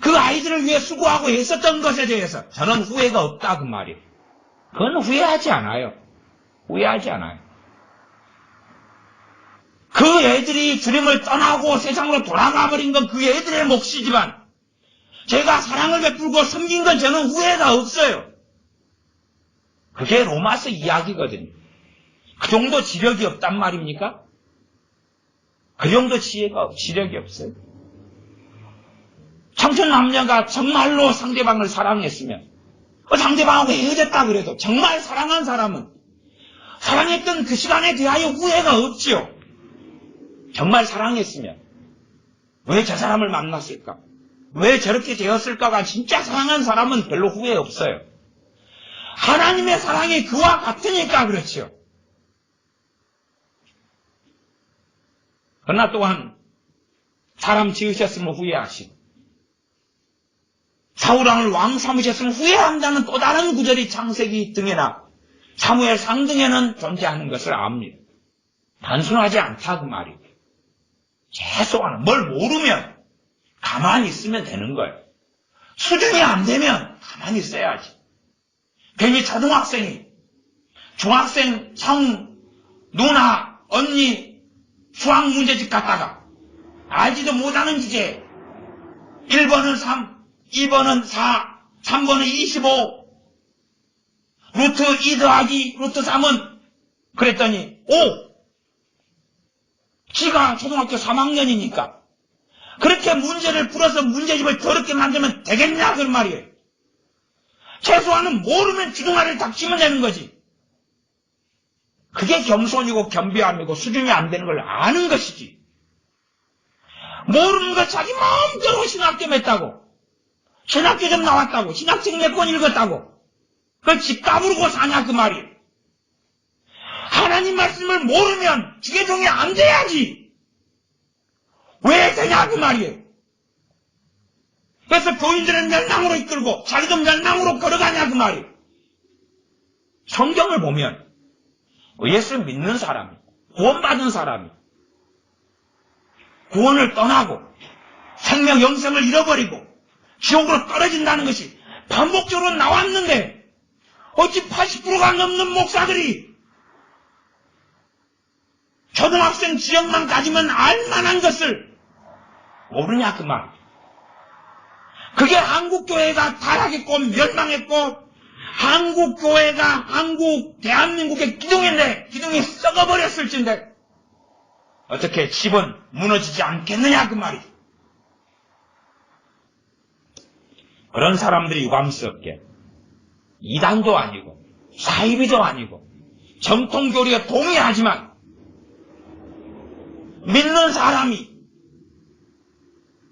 A: 그 아이들을 위해 수고하고 했었던 것에 대해서 저는 후회가 없다 그 말이에요. 그건 후회하지 않아요. 후회하지 않아요. 그 애들이 주님을 떠나고 세상으로 돌아가 버린 건 그 애들의 몫이지만 제가 사랑을 베풀고 섬긴 건 저는 후회가 없어요. 그게 로마서 이야기거든요. 그 정도 지력이 없단 말입니까? 그 정도 지력이 없어요. 청춘 남녀가 정말로 상대방을 사랑했으면 상대방하고 헤어졌다 그래도 정말 사랑한 사람은 사랑했던 그 시간에 대하여 후회가 없지요. 정말 사랑했으면 왜 저 사람을 만났을까? 왜 저렇게 되었을까가 진짜 사랑한 사람은 별로 후회 없어요. 하나님의 사랑이 그와 같으니까 그렇지요. 그러나 또한 사람 지으셨으면 후회하시고 사울왕을 왕 삼으셨으면 후회한다는 또 다른 구절이 창세기 등에나 사무엘 상등에는 존재하는 것을 압니다. 단순하지 않다 그 말이에요. 최소한 뭘 모르면 가만히 있으면 되는 거예요. 수준이 안 되면 가만히 있어야지. 괜히 초등학생이 중학생 형, 누나, 언니 수학 문제집 갔다가 알지도 못하는 주제 1번은 3, 2번은 4, 3번은 25 루트 2 더하기 루트 3은 그랬더니 5 지가 초등학교 3학년이니까 그렇게 문제를 풀어서 문제집을 더럽게 만들면 되겠냐 그 말이에요. 최소한은 모르면 주둥아리를 닥치면 되는 거지. 그게 겸손이고 겸비함이고 수준이 안 되는 걸 아는 것이지. 모르는 걸 자기 마음대로 신학점 했다고 신학교 좀 나왔다고 신학책 몇 권 읽었다고 그걸 집 까부르고 사냐 그 말이에요. 하나님 말씀을 모르면 주계종이 안 돼야지. 왜 되냐 그 말이에요. 그래서 교인들은 멸망으로 이끌고 자기도 멸망으로 걸어가냐 그 말이에요. 성경을 보면 예수 믿는 사람이 구원받은 사람이 구원을 떠나고 생명 영생을 잃어버리고 지옥으로 떨어진다는 것이 반복적으로 나왔는데 어찌 80%가 넘는 목사들이 초등학생 지역만 가지면 알만한 것을 모르냐 그 말. 그게 한국교회가 타락했고 멸망했고 한국교회가 대한민국의 기둥인데 기둥이 썩어버렸을진데 어떻게 집은 무너지지 않겠느냐 그 말이죠. 그런 사람들이 유감스럽게 이단도 아니고 사이비도 아니고 정통교리에 동의하지만 믿는 사람이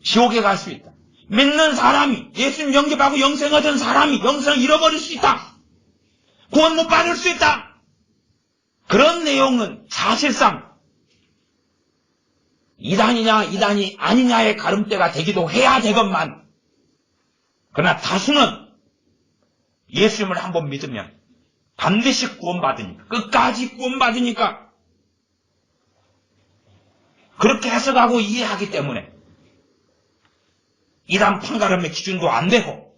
A: 지옥에 갈 수 있다. 믿는 사람이 예수님 영접하고 영생 얻은 사람이 영생을 잃어버릴 수 있다. 구원 못 받을 수 있다. 그런 내용은 사실상 이단이냐 이단이 아니냐의 가름대가 되기도 해야 되건만 그러나 다수는 예수님을 한번 믿으면 반드시 구원받으니까 끝까지 구원받으니까 그렇게 해석하고 이해하기 때문에 이단 판가름의 기준도 안 되고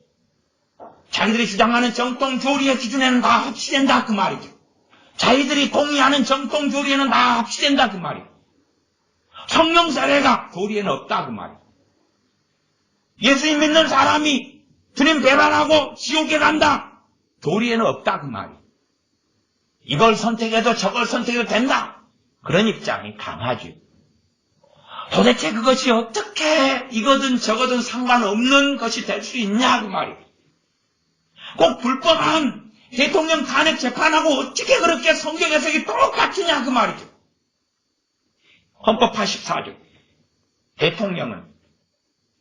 A: 자기들이 주장하는 정통교리의 기준에는 다 합치된다 그 말이죠. 자기들이 동의하는 정통교리에는 다 합치된다 그 말이죠. 성령 세례가 교리에는 없다 그 말이죠. 예수님 믿는 사람이 주님 배반하고 지옥에 간다 교리에는 없다 그 말이죠. 이걸 선택해도 저걸 선택해도 된다 그런 입장이 강하죠. 도대체 그것이 어떻게 이거든 저거든 상관없는 것이 될 수 있냐 그 말이에요. 꼭 불법한 대통령 탄핵 재판하고 어떻게 그렇게 성경 해석이 똑같으냐 그 말이죠. 헌법 84조 대통령은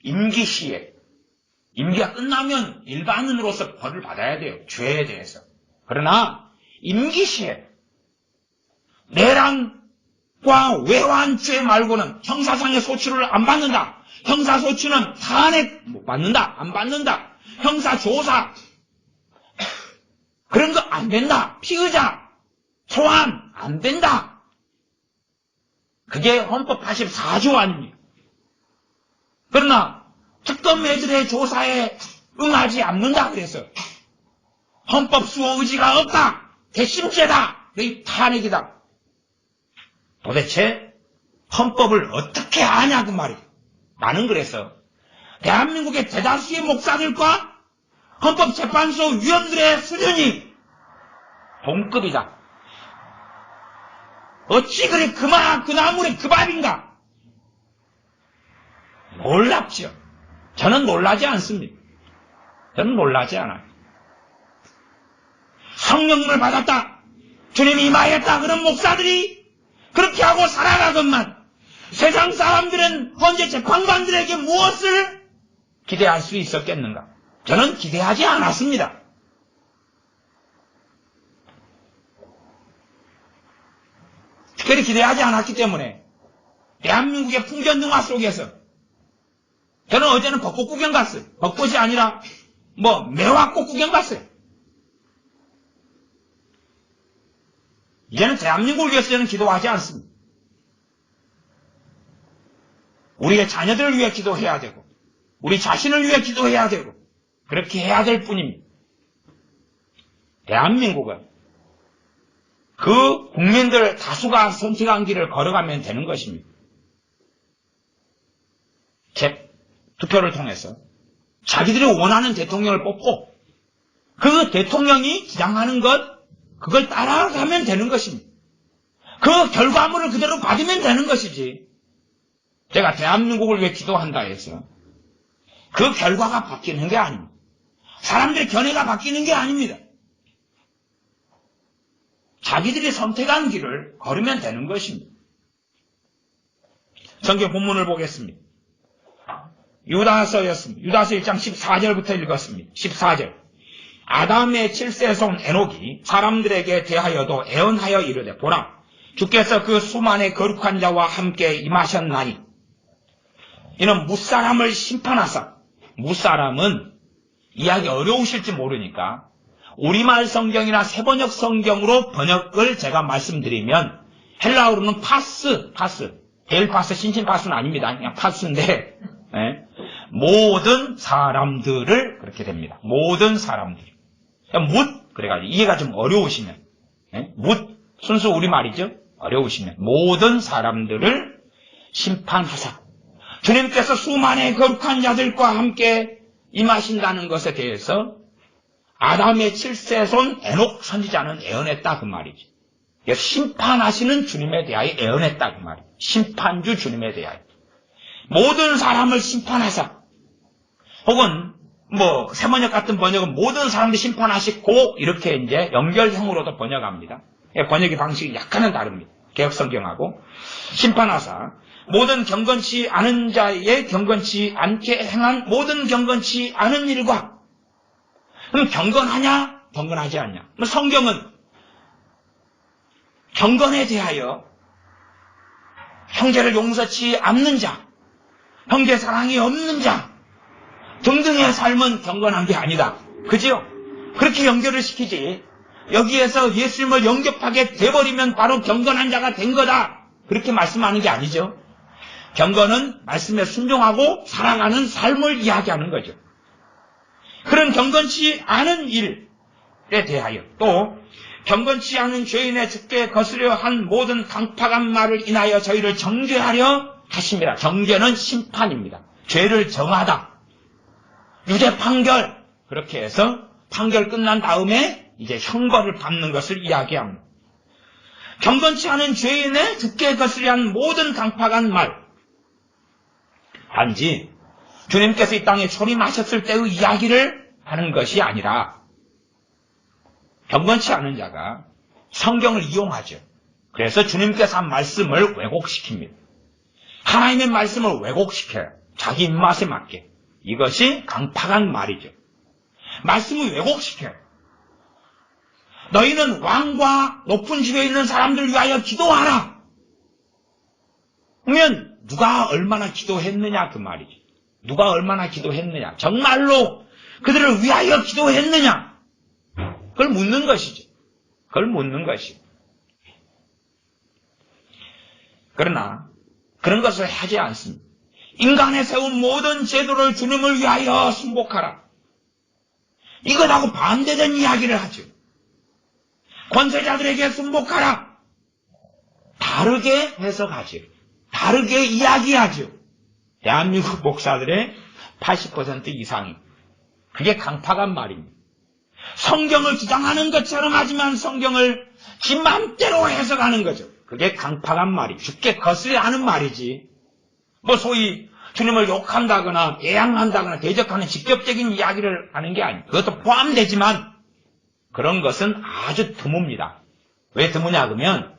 A: 임기 시에 임기가 끝나면 일반인으로서 벌을 받아야 돼요. 죄에 대해서. 그러나 임기 시에 내란과 외환죄 말고는 형사상의 소치를 안 받는다. 형사소치는 탄핵 못 받는다. 안 받는다. 형사조사 그런 거 안 된다. 피의자 소환 안 된다. 그게 헌법 84조 아닙니까? 그러나 특검애들의 조사에 응하지 않는다 그래서 헌법 수호 의지가 없다. 대심죄다. 탄핵이다. 도대체 헌법을 어떻게 아냐 그 말이에요. 나는 그래서 대한민국의 대다수의 목사들과 헌법재판소 위원들의 수준이 동급이다. 어찌 그래 그 나물에 그 밥인가? 놀랍죠. 저는 놀라지 않습니다. 저는 놀라지 않아요. 성령님을 받았다. 주님이 임하였다. 그런 목사들이 그렇게 하고 살아가건만 세상 사람들은 헌재 재판관들에게 무엇을 기대할 수 있었겠는가? 저는 기대하지 않았습니다. 특별히 기대하지 않았기 때문에 대한민국의 풍전등화 속에서 저는 어제는 벚꽃 구경 갔어요. 벚꽃이 아니라 매화꽃 구경 갔어요. 이제는 대한민국을 위해서 저는 기도하지 않습니다. 우리의 자녀들을 위해 기도해야 되고 우리 자신을 위해 기도해야 되고 그렇게 해야 될 뿐입니다. 대한민국은 그 국민들 다수가 선택한 길을 걸어가면 되는 것입니다. 투표를 통해서 자기들이 원하는 대통령을 뽑고 그 대통령이 주장하는 것 그걸 따라가면 되는 것입니다. 그 결과물을 그대로 받으면 되는 것이지. 제가 대한민국을 위해 기도한다 해서 그 결과가 바뀌는 게 아닙니다. 사람들의 견해가 바뀌는 게 아닙니다. 자기들이 선택한 길을 걸으면 되는 것입니다. 성경 본문을 보겠습니다. 유다서였습니다. 유다서 1장 14절부터 읽었습니다. 14절. 아담의 7세손 에녹이 사람들에게 대하여도 애언하여 이르되 보라 주께서 그 수만의 거룩한 자와 함께 임하셨나니 이는 무사람을 심판하사 무사람은 이야기 어려우실지 모르니까 우리말 성경이나 세번역 성경으로 번역을 제가 말씀드리면 헬라어로는 파스 데일 파스 신신 파스는 아닙니다. 그냥 파스인데 모든 사람들을 그렇게 됩니다. 모든 사람들. 그래가지고 이해가 좀 어려우시면 순수 우리말이죠. 어려우시면 모든 사람들을 심판하사 주님께서 수만의 거룩한 자들과 함께 임하신다는 것에 대해서 아담의 7세손 에녹 선지자는 애언했다 그 말이죠. 심판하시는 주님에 대하여 애언했다 그 말이죠. 심판주 주님에 대하여 모든 사람을 심판하사 혹은 세번역 같은 번역은 모든 사람들 심판하시고 이렇게 이제 연결형으로도 번역합니다. 번역의 방식이 약간은 다릅니다. 개혁성경하고 심판하사 모든 경건치 않은 자의 경건치 않게 행한 모든 경건치 않은 일과 그럼 경건하냐 경건하지 않냐. 성경은 경건에 대하여 형제를 용서치 않는 자 형제 사랑이 없는 자 등등의 삶은 경건한 게 아니다. 그죠? 그렇게 연결을 시키지. 여기에서 예수님을 영접하게 돼버리면 바로 경건한 자가 된 거다. 그렇게 말씀하는 게 아니죠. 경건은 말씀에 순종하고 살아가는 삶을 이야기하는 거죠. 그런 경건치 않은 일에 대하여 또 경건치 않은 죄인의 죽게 거스려 한 모든 강팍한 말을 인하여 저희를 정죄하려 하십니다. 정죄는 심판입니다. 죄를 정하다. 유죄 판결. 그렇게 해서 판결 끝난 다음에 이제 형벌을 받는 것을 이야기합니다. 경건치 않은 죄인의 죽게 거스려 한 모든 강팍한 말. 단지 주님께서 이 땅에 초림하셨을 때의 이야기를 하는 것이 아니라 경건치 않은 자가 성경을 이용하죠. 그래서 주님께서 한 말씀을 왜곡시킵니다. 하나님의 말씀을 왜곡시켜요. 자기 입맛에 맞게. 이것이 강팍한 말이죠. 말씀을 왜곡시켜요. 너희는 왕과 높은 집에 있는 사람들 위하여 기도하라. 그러면 누가 얼마나 기도했느냐 그 말이죠. 누가 얼마나 기도했느냐. 정말로 그들을 위하여 기도했느냐. 그걸 묻는 것이죠. 그걸 묻는 것이죠. 그러나 그런 것을 하지 않습니다. 인간에 세운 모든 제도를 주님을 위하여 순복하라. 이것하고 반대된 이야기를 하죠. 권세자들에게 순복하라. 다르게 해석하죠. 다르게 이야기하죠. 대한민국 목사들의 80% 이상이. 그게 강팍한 말입니다. 성경을 주장하는 것처럼 하지만 성경을 지 맘대로 해석하는 거죠. 그게 강팍한 말이, 죽게 거슬려 하는 말이지. 뭐 소위 주님을 욕한다거나 애양한다거나 대적하는 직접적인 이야기를 하는 게 아니에요. 그것도 포함되지만 그런 것은 아주 드뭅니다. 왜 드무냐 그러면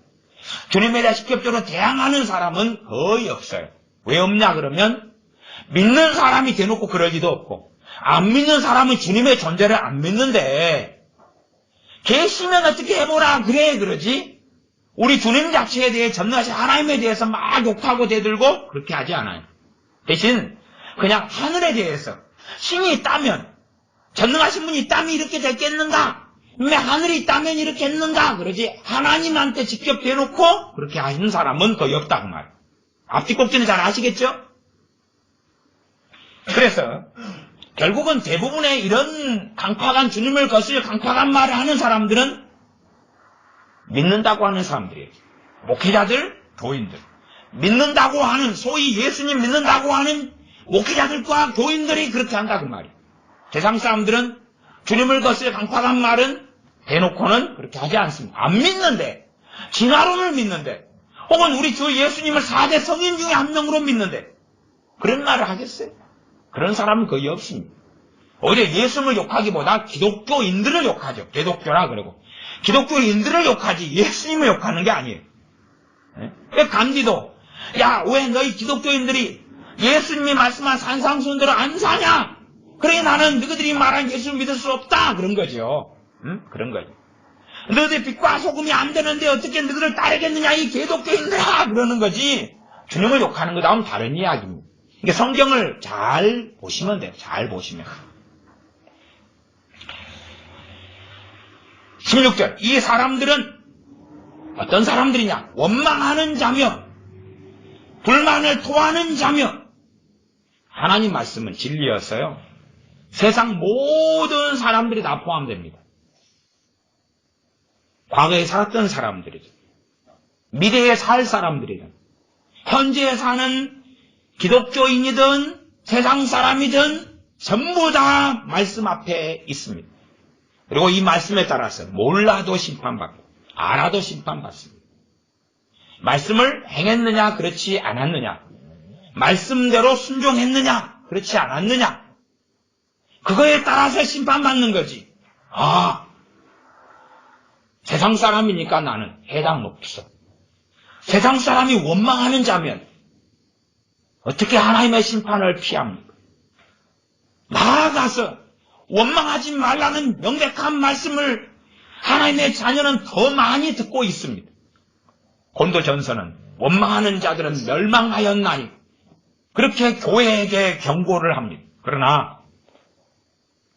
A: 주님에 대해 직접적으로 대항하는 사람은 거의 없어요. 왜 없냐 그러면 믿는 사람이 대놓고 그럴 리도 없고 안 믿는 사람은 주님의 존재를 안 믿는데 계시면 어떻게 해보라 그래 그러지. 우리 주님 자체에 대해 전능하신 하나님에 대해서 막 욕하고 대들고 그렇게 하지 않아요. 대신 그냥 하늘에 대해서 신이 있다면 전능하신 분이 있다면 이렇게 됐겠는가? 왜 하늘이 있다면 이렇게 했는가? 그러지 하나님한테 직접 대놓고 그렇게 하시는 사람은 거의 없다 그 말이에요. 앞뒤 꼭지는 잘 아시겠죠? 그래서 결국은 대부분의 이런 강팍한 주님을 거슬려 강팍한 말을 하는 사람들은 믿는다고 하는 사람들이에요. 목회자들, 교인들. 믿는다고 하는, 소위 예수님 믿는다고 하는 목회자들과 교인들이 그렇게 한다 그 말이에요. 세상 사람들은 주님을 거슬려 강팍한 말은 대놓고는 그렇게 하지 않습니다. 안 믿는데, 진화론을 믿는데, 혹은 우리 주 예수님을 4대 성인 중에 한 명으로 믿는데 그런 말을 하겠어요? 그런 사람은 거의 없습니다. 오히려 예수님을 욕하기보다 기독교인들을 욕하죠. 기독교라 그러고. 기독교인들을 욕하지 예수님을 욕하는 게 아니에요. 왜 간디도 야, 왜 너희 기독교인들이 예수님이 말씀한 산상수훈대로 안 사냐? 그래 나는 너희들이 말한 예수를 믿을 수 없다. 그런 거죠. 그런 거죠. 너희들 빛과 소금이 안 되는데 어떻게 너희들을 따르겠느냐 이 기독교인들아 그러는 거지. 주님을 욕하는 거다운 다른 이야기입니다. 그러니까 성경을 잘 보시면 돼요. 잘 보시면. 16절 이 사람들은 어떤 사람들이냐? 원망하는 자며 불만을 토하는 자며 하나님 말씀은 진리였어요. 세상 모든 사람들이 다 포함됩니다. 과거에 살았던 사람들이죠. 미래에 살 사람들이든 현재에 사는 기독교인이든 세상 사람이든 전부 다 말씀 앞에 있습니다. 그리고 이 말씀에 따라서 몰라도 심판받고 알아도 심판받습니다. 말씀을 행했느냐 그렇지 않았느냐, 말씀대로 순종했느냐 그렇지 않았느냐, 그거에 따라서 심판받는 거지. 세상 사람이니까 나는 해당 없어. 세상 사람이 원망하는 자면 어떻게 하나님의 심판을 피합니까? 나아가서 원망하지 말라는 명백한 말씀을 하나님의 자녀는 더 많이 듣고 있습니다. 고린도전서는 원망하는 자들은 멸망하였나니 그렇게 교회에게 경고를 합니다. 그러나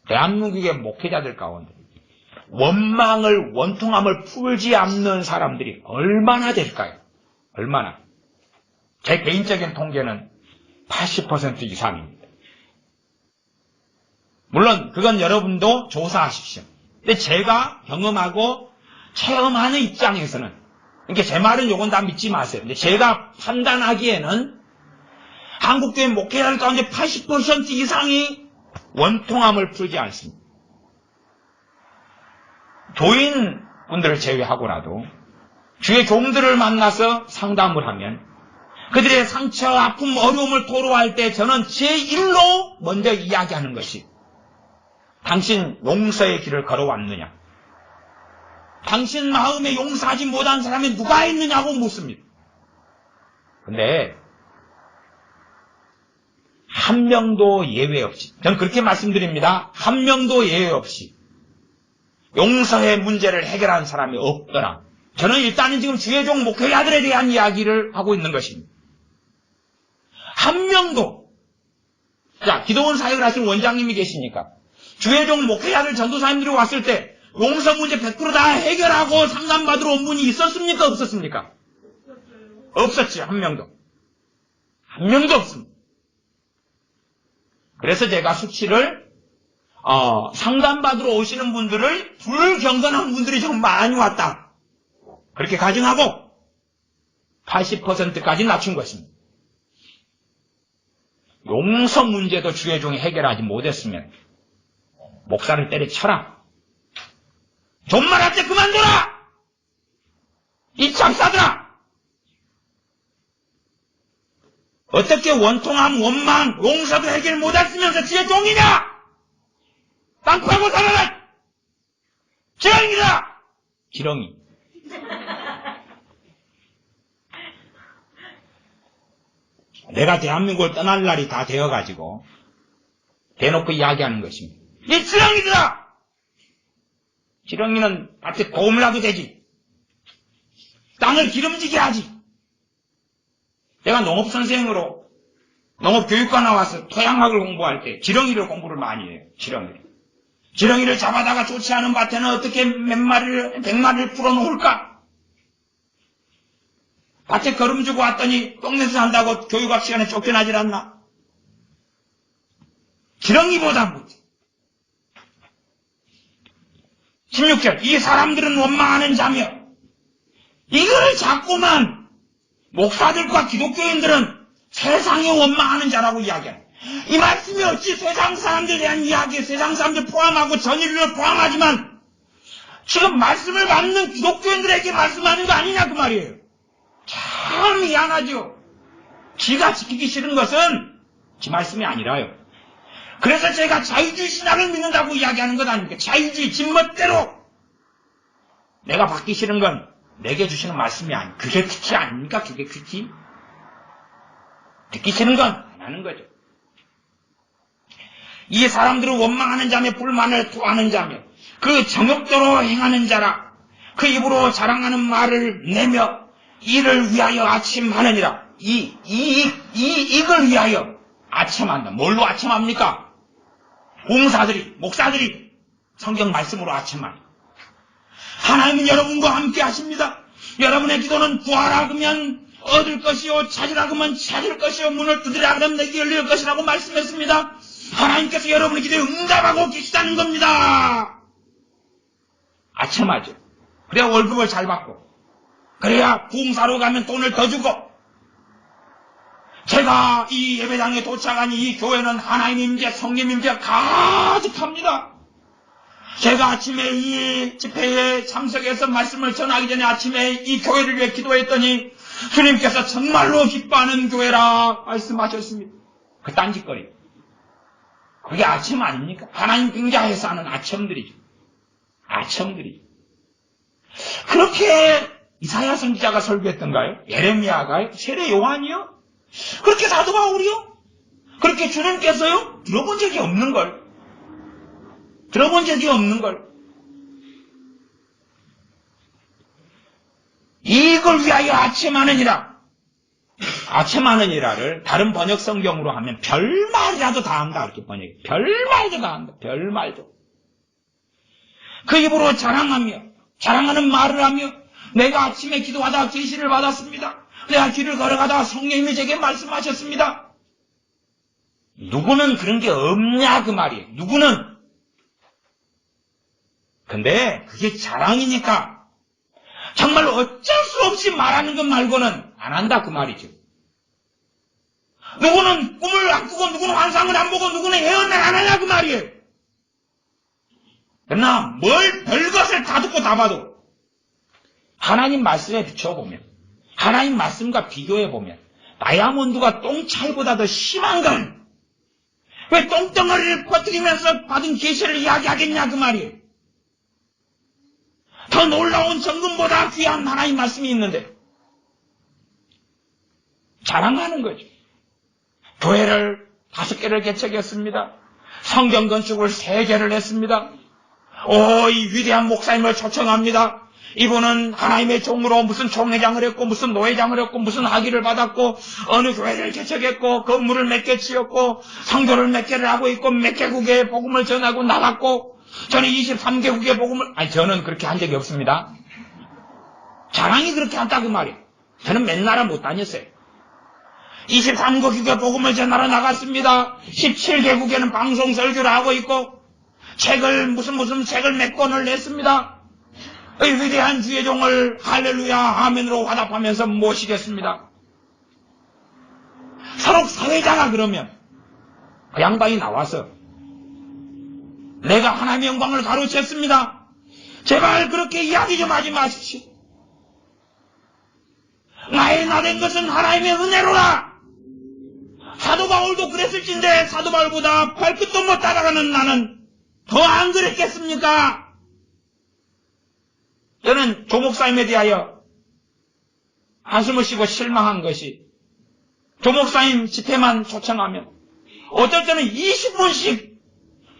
A: 대한민국의 목회자들 가운데 원망을 원통함을 풀지 않는 사람들이 얼마나 될까요? 얼마나? 제 개인적인 통계는 80% 이상입니다. 물론 그건 여러분도 조사하십시오. 근데 제가 경험하고 체험하는 입장에서는, 그러니까 제 말은 요건 다 믿지 마세요. 근데 제가 판단하기에는 한국교회 목회자들 가운데 80% 이상이 원통함을 풀지 않습니다. 교인분들을 제외하고라도 주의 종들을 만나서 상담을 하면 그들의 상처, 아픔, 어려움을 토로할 때 저는 제1로 먼저 이야기하는 것이 당신 용서의 길을 걸어왔느냐? 당신 마음에 용서하지 못한 사람이 누가 있느냐고 묻습니다. 근데 한 명도 예외 없이, 저는 그렇게 말씀드립니다. 한 명도 예외 없이 용서의 문제를 해결한 사람이 없더라. 저는 일단은 지금 주의 종 목회자들에 대한 이야기를 하고 있는 것입니다. 한 명도. 자, 기도원 사역을 하신 원장님이 계시니까 주의 종 목회자들 전도사님들이 왔을 때 용서 문제 100% 다 해결하고 상담받으러 온 분이 있었습니까? 없었습니까? 없었지. 한 명도. 한 명도 없습니다. 그래서 제가 수치를 상담받으러 오시는 분들을 불경건한 분들이 좀 많이 왔다. 그렇게 가정하고 80%까지 낮춘 것입니다. 용서 문제도 주회종이 해결하지 못했으면 목사를 때려쳐라. 존말할 때 그만둬라. 이 참사들아. 어떻게 원통함, 원망, 용서도 해결 못했으면서 주회종이냐? 땅 파고 살아라. 지렁이다. 지렁이. 내가 대한민국을 떠날 날이 다 되어가지고 대놓고 이야기하는 것입니다. 이 지렁이들아! 지렁이는 밭에 도움을 놔도 되지. 땅을 기름지게 하지. 내가 농업선생으로 농업교육과 나와서 토양학을 공부할 때 지렁이를 공부를 많이 해요. 지렁이를 잡아다가 좋지 않은 밭에는 어떻게 몇 마리를, 100마리를 풀어놓을까? 밭에 걸음 주고 왔더니 똥냄새 난다고 교육학 시간에 쫓겨나질 않나? 지렁이보다 못해. 16절 이 사람들은 원망하는 자며 이거를 자꾸만 목사들과 기독교인들은 세상에 원망하는 자라고 이야기하는 이 말씀이 어찌 세상 사람들에 대한 이야기, 세상 사람들 포함하고 전인류를 포함하지만 지금 말씀을 받는 기독교인들에게 말씀하는 거 아니냐 그 말이에요. 참 미안하죠. 지가 지키기 싫은 것은 지 말씀이 아니라요. 그래서 제가 자유주의 신학을 믿는다고 이야기하는 것 아닙니까? 자유주의 진멋대로 내가 받기 싫은 건 내게 주시는 말씀이 아니. 그게 큐티 아닙니까? 그게 큐티? 듣기 싫은 건 안 하는 거죠. 이 사람들은 원망하는 자며 불만을 토하는 자며 그 정욕대로 행하는 자라. 그 입으로 자랑하는 말을 내며 이를 위하여 아침하느니라. 이익을 위하여 아첨한다. 뭘로 아첨합니까? 공사들이, 목사들이 성경 말씀으로 아첨합니다. 하나님은 여러분과 함께 하십니다. 여러분의 기도는 구하라 그러면 얻을 것이요, 찾으라 그러면 찾을 것이요, 문을 두드리라 그러면 내게 열릴 것이라고 말씀했습니다. 하나님께서 여러분의 기도에 응답하고 계시다는 겁니다. 아첨하죠. 그래야 월급을 잘 받고, 그래야 부흥사로 가면 돈을 더 주고. 제가 이 예배당에 도착한 이 교회는 하나님 임재, 성령 임재 가득합니다. 제가 아침에 이 집회에 참석해서 말씀을 전하기 전에 아침에 이 교회를 위해 기도했더니 주님께서 정말로 기뻐하는 교회라 말씀하셨습니다. 그 딴짓거리. 그게 아침 아닙니까? 하나님 빙자해서 하는 아첨들이죠. 아첨들이죠. 그렇게 이사야 선지자가 설교했던가요? 예레미야가요? 세례 요한이요? 그렇게 사도 바울이요? 그렇게 주님께서요? 들어본 적이 없는 걸. 이익을 위하여 아첨하느니라. 아첨하느니라를 다른 번역 성경으로 하면 별말이라도 다 한다. 이렇게 번역해. 별말도 다 한다. 별말도. 그 입으로 자랑하는 말을 하며 내가 아침에 기도하다가 계시를 받았습니다. 내가 길을 걸어가다가 성령님이 제게 말씀하셨습니다. 누구는 그런 게 없냐 그 말이에요. 누구는. 근데 그게 자랑이니까 정말로 어쩔 수 없이 말하는 것 말고는 안 한다 그 말이죠. 누구는 꿈을 안 꾸고 누구는 환상을 안 보고 누구는 예언을 안 하냐 그 말이에요. 그러나 별것을 다 듣고 다 봐도 하나님 말씀에 비춰보면, 하나님 말씀과 비교해보면 다이아몬드가 똥차이보다 더 심한 건 왜 똥덩어리를 퍼뜨리면서 받은 계시를 이야기하겠냐 그 말이에요. 더 놀라운 정금보다 귀한 하나님 말씀이 있는데 자랑하는 거죠. 교회를 5개를 개척했습니다. 성경 건축을 3개를 했습니다. 이 위대한 목사님을 초청합니다. 이분은 하나님의 종으로 무슨 총회장을 했고 무슨 노회장을 했고 무슨 학위를 받았고 어느 교회를 개척했고 건물을 몇 개 지었고 성교를 몇 개를 하고 있고 몇 개국에 복음을 전하고 나갔고 저는 23개국에 복음을 저는 그렇게 한 적이 없습니다. 자랑이 그렇게 한다 그 말이에요. 저는 몇 나라 못 다녔어요. 23개국에 복음을 전하러 나갔습니다. 17개국에는 방송 설교를 하고 있고 책을 무슨 책을 몇 권을 냈습니다. 이 위대한 주의 종을 할렐루야 아멘으로 화답하면서 모시겠습니다. 서로 사회자가 그러면 그 양반이 나와서 내가 하나님의 영광을 가로챘습니다. 제발 그렇게 이야기 좀 하지 마십시오. 나의 나된 것은 하나님의 은혜로라. 사도 바울도 그랬을진데 사도 바울보다 발끝도 못 따라가는 나는 더 안 그랬겠습니까? 저는 조 목사님에 대하여 한숨을 쉬고 실망한 것이 조 목사님 집회만 초청하면 어떨 때는 20분씩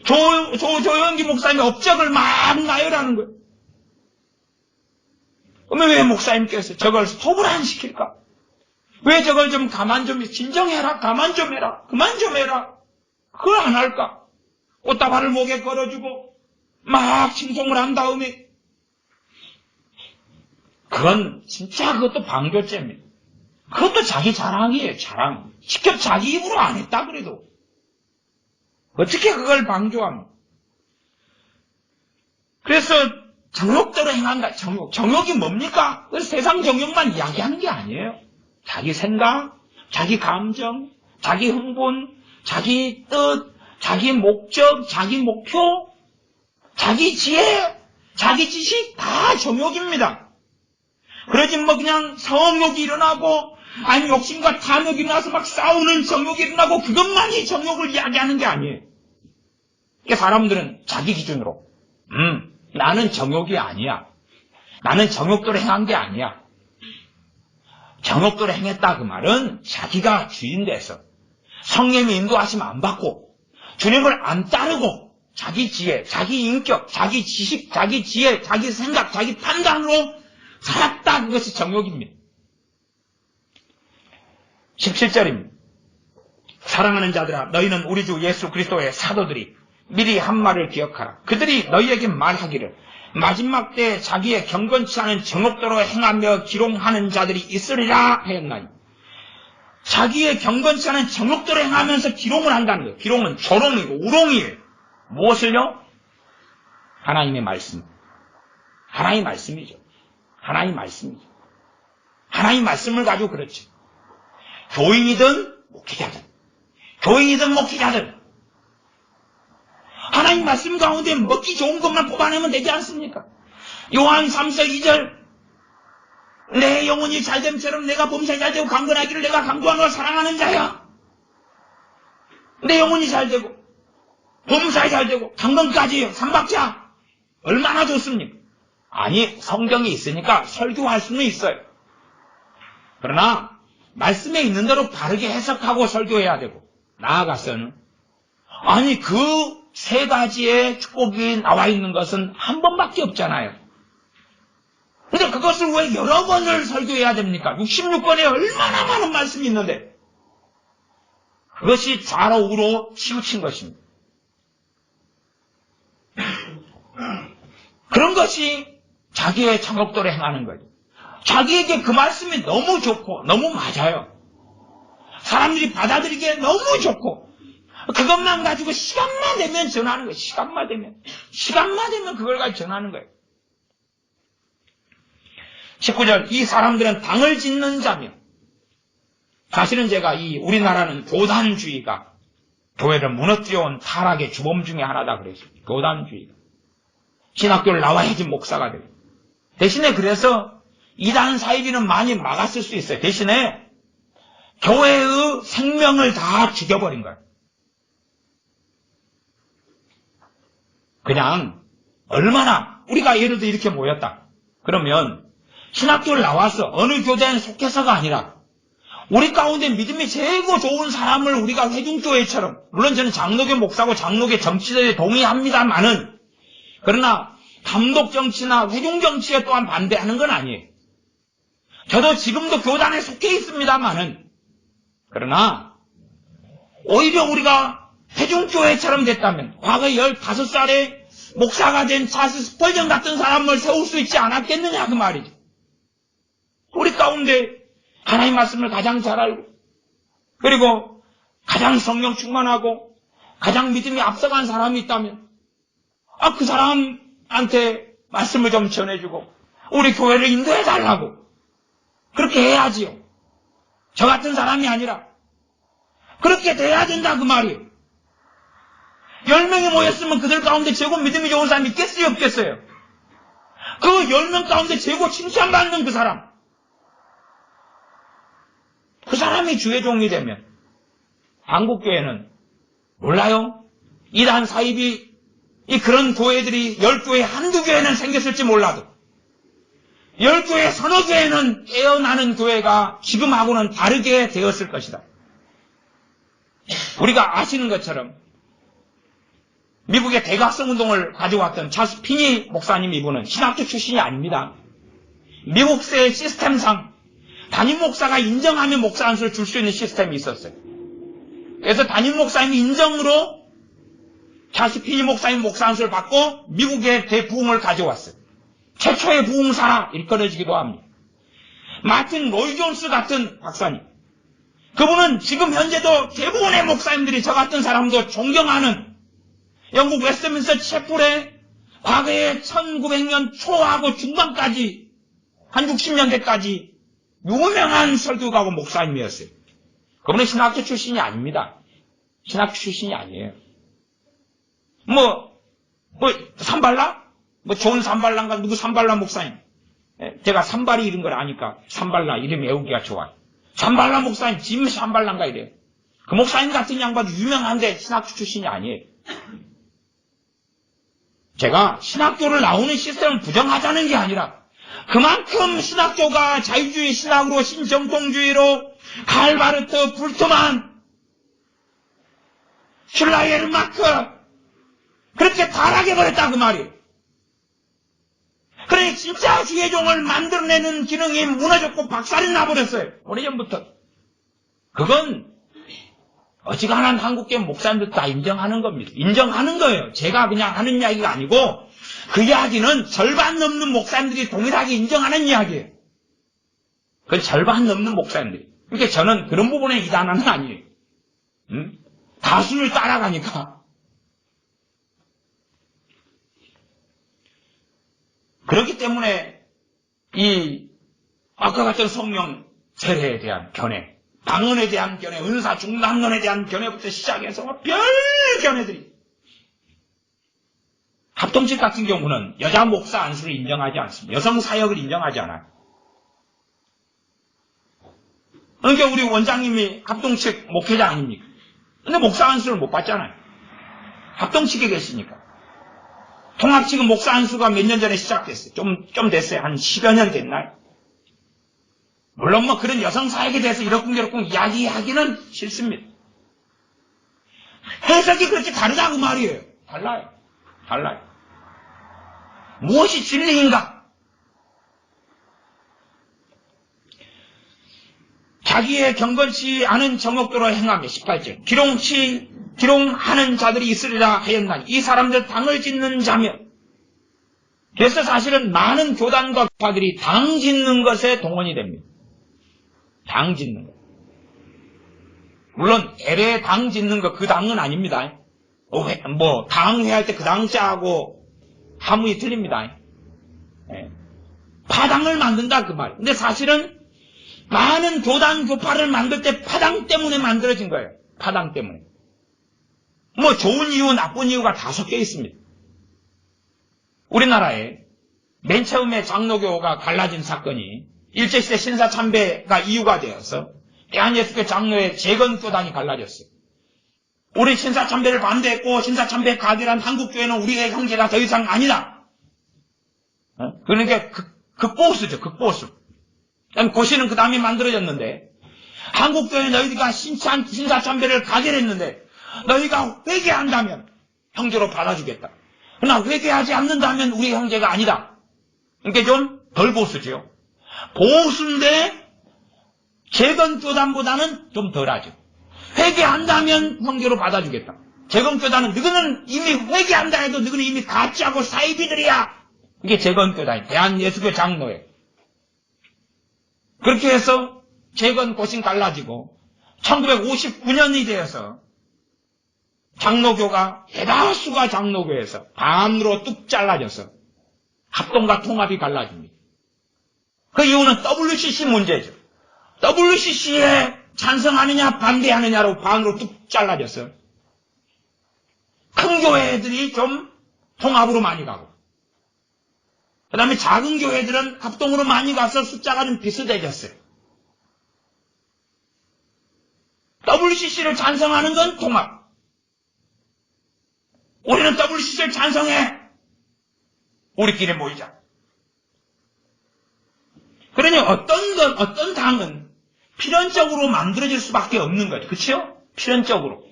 A: 조영기 목사님의 업적을 막 나열하는 거예요. 그러면 왜 목사님께서 저걸 스톱을 안 시킬까? 왜 저걸 좀 가만 좀 진정해라, 가만 좀 해라, 그만 좀 해라. 그걸 안 할까? 꽃다발을 목에 걸어주고 막 칭송을 한 다음에 그건 진짜 그것도 방조죄입니다. 그것도 자기 자랑이에요, 자랑. 직접 자기 입으로 안 했다 그래도. 어떻게 그걸 방조합니까? 그래서 정욕대로 행한다. 정욕이 뭡니까? 세상 정욕만 이야기하는 게 아니에요. 자기 생각, 자기 감정, 자기 흥분, 자기 뜻, 자기 목적, 자기 목표, 자기 지혜, 자기 지식 다 정욕입니다. 그러지 뭐 그냥 성욕이 일어나고 아니 욕심과 탐욕이 일어나서 막 싸우는 정욕이 일어나고 그것만이 정욕을 이야기하는 게 아니에요. 그러니까 사람들은 자기 기준으로 나는 정욕이 아니야. 나는 정욕대로 행한 게 아니야. 정욕대로 행했다 그 말은 자기가 주인 돼서 성령의 인도하심 안 받고 주님을 안 따르고 자기 지혜, 자기 인격, 자기 지식, 자기 지혜, 자기 생각, 자기 판단으로 살았다. 그것이 정욕입니다. 17절입니다. 사랑하는 자들아 너희는 우리 주 예수 그리스도의 사도들이 미리 한 말을 기억하라. 그들이 너희에게 말하기를 마지막 때에 자기의 경건치 않은 정욕대로 행하며 기롱하는 자들이 있으리라 하였나니 자기의 경건치 않은 정욕대로 행하면서 기롱을 한다는 거예요. 기롱은 조롱이고 우롱이에요. 무엇을요? 하나님의 말씀. 하나님의 말씀이죠. 하나님 말씀이죠. 하나님 말씀을 가지고 그렇죠. 교인이든 목회자든 교인이든 목회자든 하나님 말씀 가운데 먹기 좋은 것만 뽑아내면 되지 않습니까? 요한 3서 2절 내 영혼이 잘됨처럼 내가 범사에 잘되고 강건하기를 내가 강구하노라 사랑하는 자야. 내 영혼이 잘되고 범사에 잘되고 강건까지 삼박자 얼마나 좋습니까? 아니 성경이 있으니까 설교할 수는 있어요. 그러나 말씀에 있는 대로 바르게 해석하고 설교해야 되고 나아가서는 아니 그 세 가지의 축복이 나와 있는 것은 한 번밖에 없잖아요. 근데 그것을 왜 여러 번을 설교해야 됩니까? 66번에 얼마나 많은 말씀이 있는데 그것이 좌로우로 치우친 것입니다. 그런 것이 자기의 정욕대로 행하는 거예요. 자기에게 그 말씀이 너무 좋고 너무 맞아요. 사람들이 받아들이기에 너무 좋고 그것만 가지고 시간만 되면 전하는 거예요. 시간만 되면 그걸 가지고 전하는 거예요. 19절 이 사람들은 당을 짓는 자며 사실은 제가 이 우리나라는 교단주의가 교회를 무너뜨려온 타락의 주범 중에 하나다 그랬어요. 교단주의가. 신학교를 나와야지 목사가 되고 대신에 그래서 이단 사이비는 많이 막았을 수 있어요. 대신에 교회의 생명을 다 죽여버린 거예요. 그냥 얼마나 우리가 예를 들어 이렇게 모였다. 그러면 신학교를 나와서 어느 교단에 속해서가 아니라 우리 가운데 믿음이 최고 좋은 사람을 우리가 회중교회처럼 물론 저는 장로교 목사고 장로교 정치에 동의합니다만은 그러나 감독 정치나 회중 정치에 또한 반대하는 건 아니에요. 저도 지금도 교단에 속해 있습니다만은 그러나 오히려 우리가 회중교회처럼 됐다면 과거 15살에 목사가 된 찰스 스펄전 같은 사람을 세울 수 있지 않았겠느냐 그 말이죠. 우리 가운데 하나님 말씀을 가장 잘 알고 그리고 가장 성령 충만하고 가장 믿음이 앞서간 사람이 있다면 그 사람한테 말씀을 좀 전해주고 우리 교회를 인도해달라고 그렇게 해야지요. 저 같은 사람이 아니라 그렇게 돼야 된다 그 말이에요. 10명이 모였으면 그들 가운데 최고 믿음이 좋은 사람이 있겠어요 없겠어요? 그 10명 가운데 최고 칭찬받는 그 사람이 주의 종이 되면 한국교회는 몰라요. 이단 사입이 그런 교회들이 10교회 한두 교회는 생겼을지 몰라도 10교회 서너 교회는 깨어나는 교회가 지금하고는 다르게 되었을 것이다. 우리가 아시는 것처럼 미국의 대각성 운동을 가져왔던 찰스 피니 목사님 이분은 신학교 출신이 아닙니다. 미국의 시스템상 담임 목사가 인정하면 목사 안수를 줄 수 있는 시스템이 있었어요. 그래서 담임 목사님이 인정으로 찰스 피니 목사님 목사 안수를 받고 미국의 대부흥을 가져왔어요. 최초의 부흥사라 일컬어지기도 합니다. 마틴 로이 존스 같은 박사님, 그분은 지금 현재도 대부분의 목사님들이 저 같은 사람도 존경하는 영국 웨스트민스터 채플의 과거에 1900년 초하고 중반까지 한 60년대까지 유명한 설교가고 목사님이었어요. 그분은 신학교 출신이 아닙니다. 신학교 출신이 아니에요. 산발라? 좋은 산발라인가 누구 산발라 목사님. 제가 산발이 이런 걸 아니까 산발라 이름 외우기가 좋아요. 산발라 목사님, 짐 산발라인가 이래요. 그 목사님 같은 양반도 유명한데 신학교 출신이 아니에요. 제가 신학교를 나오는 시스템을 부정하자는 게 아니라 그만큼 신학교가 자유주의 신학으로 신정통주의로 칼바르트, 불트만, 슐라이에르마크 그렇게 타락해 버렸다 그 말이에요. 그러니 진짜 주의 종을 만들어내는 기능이 무너졌고 박살이 나버렸어요. 오래전부터. 그건 어지간한 한국계 목사님들 다 인정하는 겁니다. 인정하는 거예요. 제가 그냥 하는 이야기가 아니고 그 이야기는 절반 넘는 목사님들이 동일하게 인정하는 이야기예요. 그건 절반 넘는 목사님들이. 그러니까 저는 그런 부분에 이단하는 아니에요. 다수를 따라가니까. 그렇기 때문에 아까 같은 성령 세례에 대한 견해, 방언에 대한 견해, 은사 중단론에 대한 견해부터 시작해서 별 견해들이. 합동식 같은 경우는 여자 목사 안수를 인정하지 않습니다. 여성 사역을 인정하지 않아요. 그러니까 우리 원장님이 합동식 목회자 아닙니까? 근데 목사 안수를 못 받잖아요. 합동식에 계시니까. 통합식은 목사 안수가 몇 년 전에 시작됐어요. 좀 됐어요. 한 10여 년 됐나요? 물론 그런 여성 사역에 대해서 이러쿵저러쿵 이야기하기는 싫습니다. 해석이 그렇게 다르다고 말이에요. 달라요. 무엇이 진리인가? 자기의 경건치 않은 정욕대로 행하며 18절 기롱하는 자들이 있으리라 하였나니 이 사람들 당을 짓는 자며. 그래서 사실은 많은 교단과 교파들이 당 짓는 것에 동원이 됩니다. 당 짓는 것. 물론 LA 당 짓는 거 그 당은 아닙니다. 당회할 때 그 당자하고 하문이 틀립니다. 파당을 만든다 그 말. 근데 사실은 많은 교단 교파를 만들 때 파당 때문에 만들어진 거예요. 파당 때문에. 좋은 이유, 나쁜 이유가 다 섞여 있습니다. 우리나라에 맨 처음에 장로교가 갈라진 사건이 일제시대 신사참배가 이유가 되어서 대한예수교 장로의 재건교단이 갈라졌어요. 우리 신사참배를 반대했고 신사참배 가결한 한국교회는 우리의 형제가 더 이상 아니다. 그러니까 극보수죠. 극보수. 고시는 그 다음에 만들어졌는데 한국교회 너희가 신사참배를 가결했는데 너희가 회개한다면 형제로 받아주겠다. 그러나 회개하지 않는다면 우리 형제가 아니다. 그러니까 좀 덜 보수죠. 보수인데 재건교단보다는 좀 덜하죠. 회개한다면 형제로 받아주겠다. 재건교단은 너희는 이미 회개한다 해도 너희는 이미 가짜고 사이비들이야. 이게 재건교단이 대한예수교 장로예요. 그렇게 해서 재건고신 갈라지고 1959년이 되어서 장로교가 대다수가 장로교에서 반으로 뚝 잘라져서 합동과 통합이 갈라집니다. 그 이유는 WCC 문제죠. WCC에 찬성하느냐 반대하느냐로 반으로 뚝 잘라졌어요. 큰 교회들이 좀 통합으로 많이 가고, 그 다음에 작은 교회들은 합동으로 많이 가서 숫자가 좀 비슷해졌어요. WCC를 찬성하는 건 통합. 우리는 WCC를 찬성해. 우리끼리 모이자. 그러니 어떤 당은 필연적으로 만들어질 수밖에 없는 거죠. 그렇죠? 필연적으로.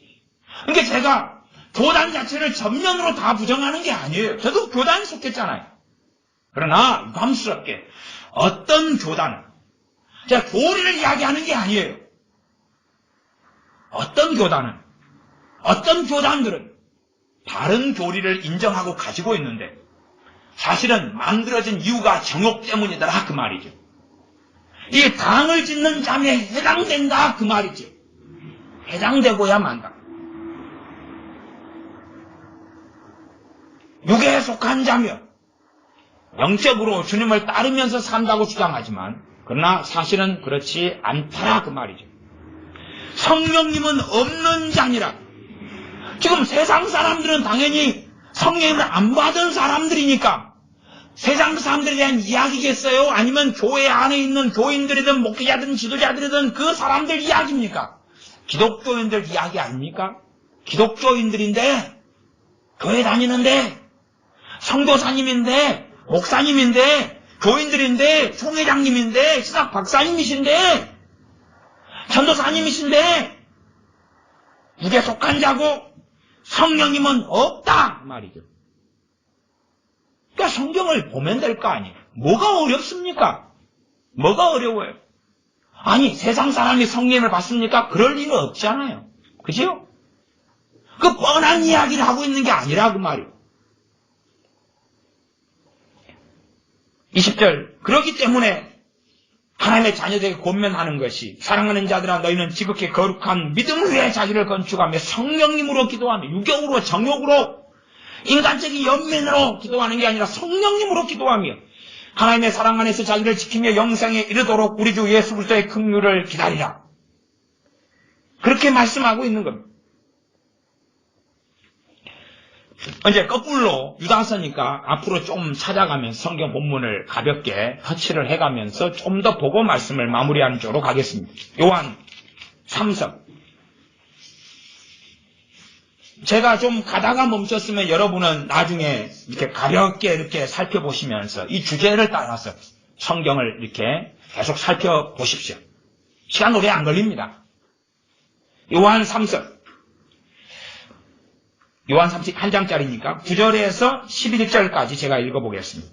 A: 그러니까 제가 교단 자체를 전면으로 다 부정하는 게 아니에요. 저도 교단에 속했잖아요. 그러나 유감스럽게 어떤 교단은, 제가 교리를 이야기하는 게 아니에요. 어떤 교단들은 다른 교리를 인정하고 가지고 있는데 사실은 만들어진 이유가 정욕 때문이더라 그 말이죠. 이 당을 짓는 자에 해당된다 그 말이죠. 해당되고야 만다. 육에 속한 자며 영적으로 주님을 따르면서 산다고 주장하지만 그러나 사실은 그렇지 않더라 그 말이죠. 성령님은 없는 자니라. 지금 세상 사람들은 당연히 성령님을 안 받은 사람들이니까 세상 사람들에 대한 이야기겠어요? 아니면 교회 안에 있는 교인들이든 목회자든 지도자들이든 그 사람들 이야기입니까? 기독교인들 이야기 아닙니까? 기독교인들인데 교회 다니는데 성도사님인데 목사님인데 교인들인데 총회장님인데 신학 박사님이신데 전도사님이신데 육에 속한 자고 성령님은 없다 말이죠. 그러니까 성경을 보면 될 거 아니에요. 뭐가 어렵습니까? 뭐가 어려워요? 아니 세상 사람이 성령을 받습니까? 그럴 리는 없잖아요. 그죠? 그 뻔한 이야기를 하고 있는 게 아니라 그 말이에요. 20절 그렇기 때문에 하나님의 자녀들에게 권면하는 것이 사랑하는 자들아 너희는 지극히 거룩한 믿음 위에 자기를 건축하며 성령님으로 기도하며 유격으로 정욕으로 인간적인 연민으로 기도하는 게 아니라 성령님으로 기도하며 하나님의 사랑 안에서 자기를 지키며 영생에 이르도록 우리 주 예수 그리스도의 긍휼을 기다리라. 그렇게 말씀하고 있는 겁니다. 이제 거꾸로 유다서니까 앞으로 좀 찾아가면서 성경 본문을 가볍게 터치를 해가면서 좀 더 보고 말씀을 마무리하는 쪽으로 가겠습니다. 요한 3서. 제가 좀 가다가 멈췄으면 여러분은 나중에 이렇게 가볍게 이렇게 살펴보시면서 이 주제를 따라서 성경을 이렇게 계속 살펴보십시오. 시간 오래 안 걸립니다. 요한 3서. 요한 31장짜리니까 9절에서 11절까지 제가 읽어보겠습니다.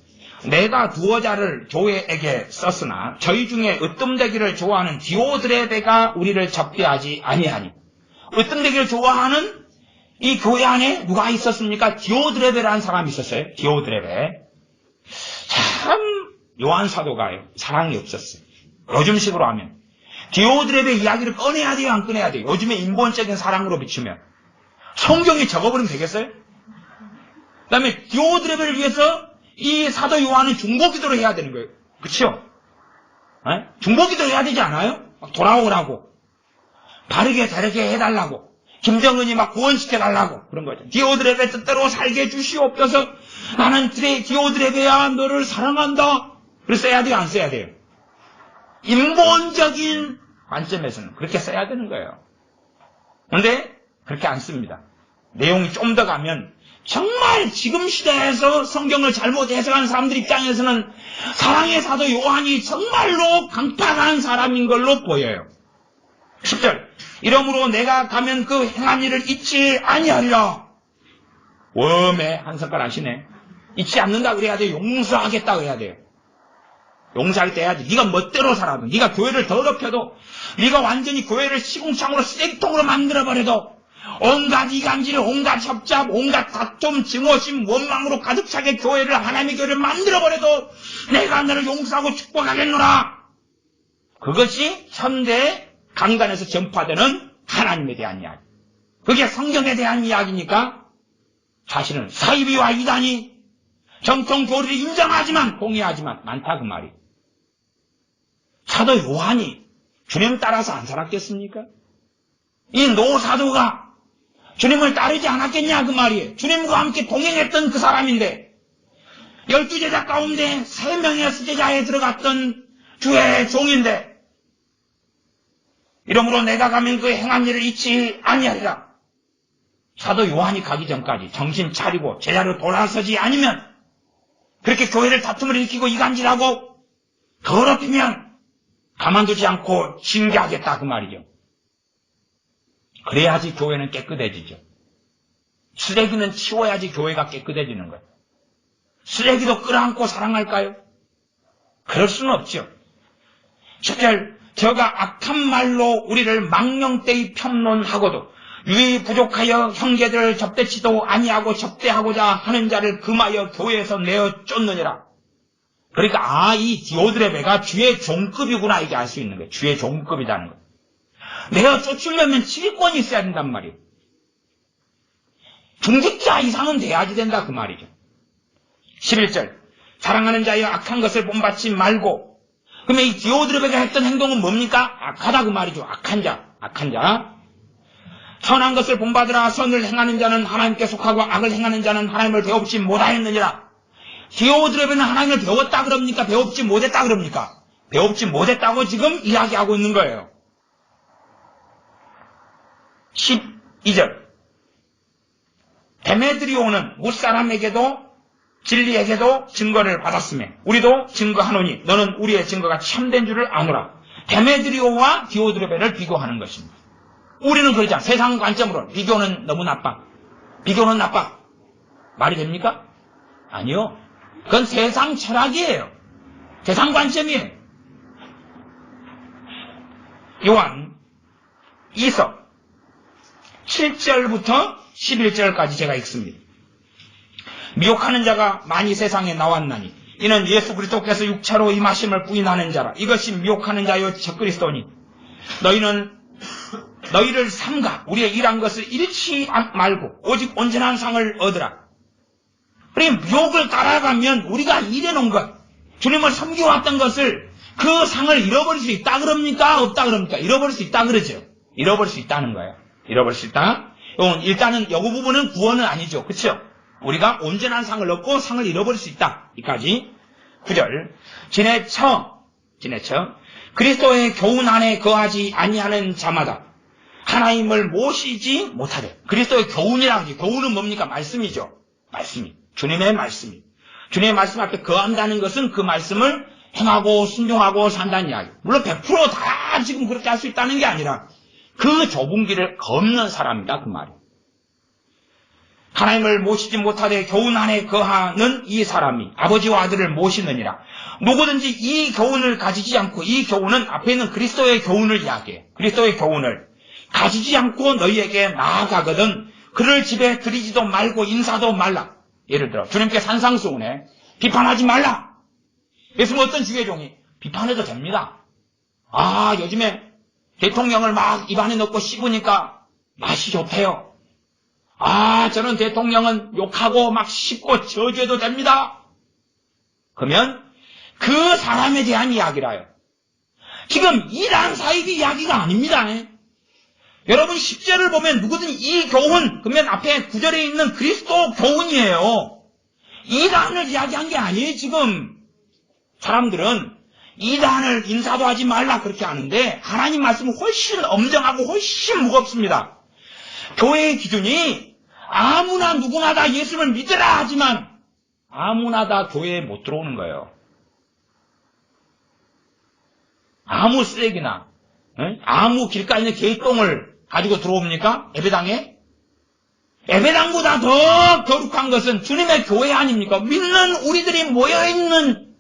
A: 내가 두어 자를 교회에게 썼으나 저희 중에 으뜸되기를 좋아하는 디오드레베가 우리를 접대하지 아니하니. 으뜸되기를 좋아하는 이 교회 안에 누가 있었습니까? 디오드레베라는 사람이 있었어요. 디오드레베. 참 요한 사도가요. 사랑이 없었어요. 요즘식으로 하면 디오드레베 이야기를 꺼내야 돼요, 안 꺼내야 돼요? 요즘에 인본적인 사랑으로 비추면 성경이 적어버리면 되겠어요? 그 다음에 디오드레베를 위해서 이 사도 요한은 중보기도를 해야 되는 거예요. 그렇죠? 중보기도를 해야 되지 않아요? 막 돌아오라고 바르게 다르게 해달라고 김정은이 막 구원시켜달라고 그런 거죠. 디오드레베 뜻대로 살게 해주시옵소서. 나는 디오드레베야 너를 사랑한다. 그래서 써야 돼요, 안 써야 돼요? 인본적인 관점에서는 그렇게 써야 되는 거예요. 그런데 그렇게 안 씁니다. 내용이 좀 더 가면 정말 지금 시대에서 성경을 잘못 해석한 사람들 입장에서는 사랑의 사도 요한이 정말로 강팍한 사람인 걸로 보여요. 10절 이러므로 내가 가면 그 행한 일을 잊지 아니하리라. 웜에 한 색깔 하시네. 잊지 않는다 그래야 돼요. 용서하겠다 그래야 돼요. 용서할 때 해야지. 네가 멋대로 살아도, 네가 교회를 더럽혀도, 네가 완전히 교회를 시궁창으로 쓰레기통으로 만들어버려도, 온갖 이간질, 온갖 협잡, 온갖 다툼, 증오심, 원망으로 가득 차게 교회를, 하나님의 교회를 만들어버려도 내가 너를 용서하고 축복하겠노라. 그것이 현대 강단에서 전파되는 하나님에 대한 이야기. 그게 성경에 대한 이야기니까 사실은 사이비와 이단이 정통 교리를 인정하지만 동의하지만 많다 그 말이. 사도 요한이 주님 따라서 안 살았겠습니까? 이 노사도가 주님을 따르지 않았겠냐 그 말이에요. 주님과 함께 동행했던 그 사람인데 12제자 가운데 3명의 수제자에 들어갔던 주의 종인데 이러므로 내가 가면 그 행한 일을 잊지 아니하리라. 사도 요한이 가기 전까지 정신 차리고 제자로 돌아서지 아니면 그렇게 교회를 다툼을 일으키고 이간질하고 더럽히면 가만두지 않고 징계하겠다 그 말이죠. 그래야지 교회는 깨끗해지죠. 쓰레기는 치워야지 교회가 깨끗해지는 거예요. 쓰레기도 끌어안고 사랑할까요? 그럴 수는 없죠. 10절 저가 악한 말로 우리를 망령되이 평론하고도 유이 부족하여 형제들을 접대치도 아니하고 접대하고자 하는 자를 금하여 교회에서 내어 쫓느니라. 그러니까 이 디오드레베가 주의 종급이구나 이게 알 수 있는 거예요. 주의 종급이라는 거. 내가 쫓으려면 지휘권이 있어야 된단 말이에요. 중직자 이상은 돼야지 된다 그 말이죠. 11절 사랑하는 자여 악한 것을 본받지 말고 그러면 이 디오드레베가 했던 행동은 뭡니까? 악하다 그 말이죠. 악한 자. 선한 것을 본받으라. 선을 행하는 자는 하나님께 속하고 악을 행하는 자는 하나님을 배웁지 못하였느니라. 디오드레베는 하나님을 배웠다 그럽니까? 배웁지 못했다 그럽니까? 배웁지 못했다고 지금 이야기하고 있는 거예요. 12절 데메드리오는 무사람에게도 진리에게도 증거를 받았으며 우리도 증거하노니 너는 우리의 증거가 참된 줄을 아노라. 데메드리오와 디오드레베를 비교하는 것입니다. 우리는 그러지 않아. 세상 관점으로 비교는 너무 나빠. 비교는 나빠. 말이 됩니까? 아니요. 그건 세상 철학이에요. 세상 관점이에요. 요한 2서 7절부터 11절까지 제가 읽습니다. 미혹하는 자가 많이 세상에 나왔나니 이는 예수 그리스도께서 육체로 임하심을 부인하는 자라. 이것이 미혹하는 자요 적그리스도니 너희를 삼가 우리의 일한 것을 잃지 말고 오직 온전한 상을 얻으라. 그러니까 미혹을 따라가면 우리가 일해놓은 것, 주님을 섬겨왔던 것을 그 상을 잃어버릴 수 있다 그럽니까? 없다 그럽니까? 잃어버릴 수 있다 그러죠. 잃어버릴 수 있다는 거예요. 잃어버릴 수 있다. 일단은 여기 부분은 구원은 아니죠. 그렇죠? 우리가 온전한 상을 얻고 상을 잃어버릴 수 있다. 이까지. 9절 지내쳐 그리스도의 교훈 안에 거하지 아니하는 자마다 하나님을 모시지 못하되. 그리스도의 교훈이라고 하지. 교훈은 뭡니까? 말씀이죠. 말씀이. 주님의 말씀이. 주님의 말씀 앞에 거한다는 것은 그 말씀을 행하고 순종하고 산다는 이야기. 물론 100% 지금 그렇게 할 수 있다는 게 아니라 그 좁은 길을 걷는 사람이다 그 말이에요. 하나님을 모시지 못하되 교훈 안에 거하는 이 사람이 아버지와 아들을 모시느니라. 누구든지 이 교훈을 가지지 않고, 이 교훈은 앞에 있는 그리스도의 교훈을 이야기해요. 그리스도의 교훈을 가지지 않고 너희에게 나아가거든 그를 집에 들이지도 말고 인사도 말라. 예를 들어 주님께 산상수훈에 비판하지 말라. 예수님 어떤 주의 종이 비판해도 됩니다. 요즘에 대통령을 막 입안에 넣고 씹으니까 맛이 좋대요. 저는 대통령은 욕하고 막 씹고 저주해도 됩니다. 그러면 그 사람에 대한 이야기라요. 지금 이란 사이비 이야기가 아닙니다. 여러분 10절을 보면 누구든 이 교훈, 그러면 앞에 9절에 있는 그리스도 교훈이에요. 이단을 이야기한 게 아니에요. 지금 사람들은 이단을 인사도 하지 말라 그렇게 하는데 하나님 말씀은 훨씬 엄정하고 훨씬 무겁습니다. 교회의 기준이 아무나 누구나 다 예수를 믿으라 하지만 아무나 다 교회에 못 들어오는 거예요. 아무 쓰레기나 아무 길가에 있는 개똥을 가지고 들어옵니까? 예배당에? 예배당보다 더 거룩한 것은 주님의 교회 아닙니까? 믿는 우리들이 모여있는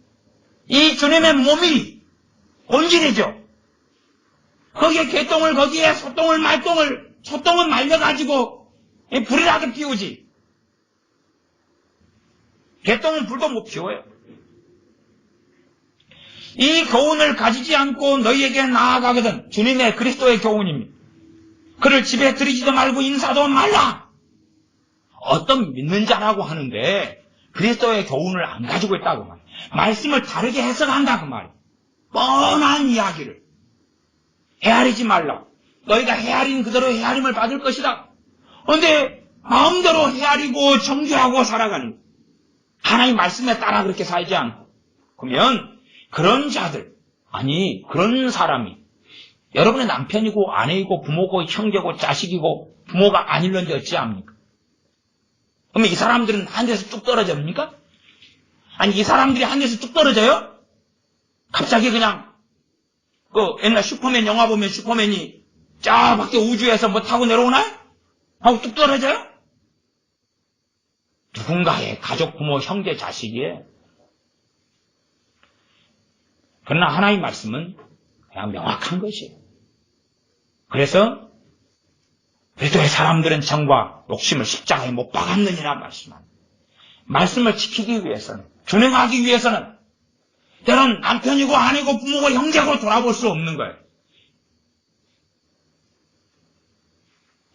A: 이 주님의 몸이 본질이죠. 거기에 개똥을, 거기에 소똥을, 말똥을, 소똥은 말려가지고 불이라도 피우지. 개똥은 불도 못 피워요. 이 교훈을 가지지 않고 너희에게 나아가거든. 주님의 그리스도의 교훈입니다. 그를 집에 들이지도 말고 인사도 말라. 어떤 믿는 자라고 하는데 그리스도의 교훈을 안 가지고 있다고 말이에요. 말씀을 다르게 해석한다고 말이에요. 뻔한 이야기를. 헤아리지 말라. 너희가 헤아린 그대로 헤아림을 받을 것이다. 그런데 마음대로 헤아리고 정죄하고 살아가는 거예요. 하나님 말씀에 따라 그렇게 살지 않고. 그러면 그런 자들, 아니 그런 사람이 여러분의 남편이고 아내이고 부모고 형제고 자식이고 부모가 아닐런지 어찌합니까? 그러면 이 사람들은 한 데서 뚝 떨어집니까? 아니 이 사람들이 한 데서 뚝 떨어져요? 갑자기 그냥 옛날 슈퍼맨 영화 보면 슈퍼맨이 저 밖에 우주에서 뭐 타고 내려오나요? 하고 뚝 떨어져요? 누군가의 가족, 부모, 형제, 자식이에요. 그러나 하나님 말씀은 그냥 명확한 것이에요. 그래서 그리스도의 사람들은 정과 욕심을 십자가에 못 박았느니라 말씀합니다. 말씀을 지키기 위해서는, 준행하기 위해서는 때론 남편이고 아내고 부모고 형제고 돌아볼 수 없는 거예요.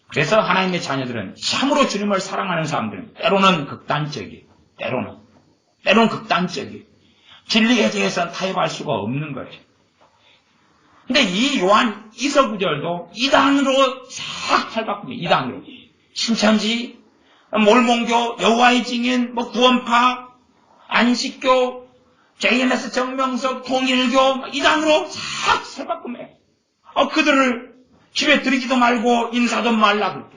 A: 그래서 하나님의 자녀들은 참으로 주님을 사랑하는 사람들은 때로는 극단적이에요. 때로는 극단적이에요. 진리에 대해서는 타협할 수가 없는 거죠. 근데 이 요한 이서 구절도 이단으로 싹 탈바꿉니다. 이단으로. 신천지, 몰몬교, 여호와의 증인, 구원파, 안식교, JMS 정명석, 통일교, 이단으로 싹 탈바꿉니다. 그들을 집에 들이지도 말고 인사도 말라고.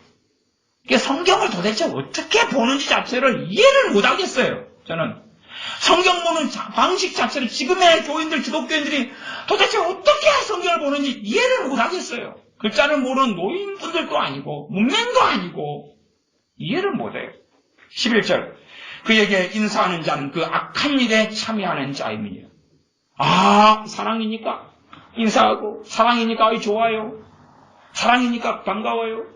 A: 이게 성경을 도대체 어떻게 보는지 자체를 이해를 못하겠어요. 저는. 성경 보는 방식 자체를 지금의 교인들, 기독교인들이 도대체 어떻게 성경을 보는지 이해를 못하겠어요. 글자를 모르는 노인분들도 아니고 문맹도 아니고 이해를 못해요. 11절 그에게 인사하는 자는 그 악한 일에 참여하는 자임이니라. 사랑이니까 인사하고 사랑이니까 좋아요. 사랑이니까 반가워요.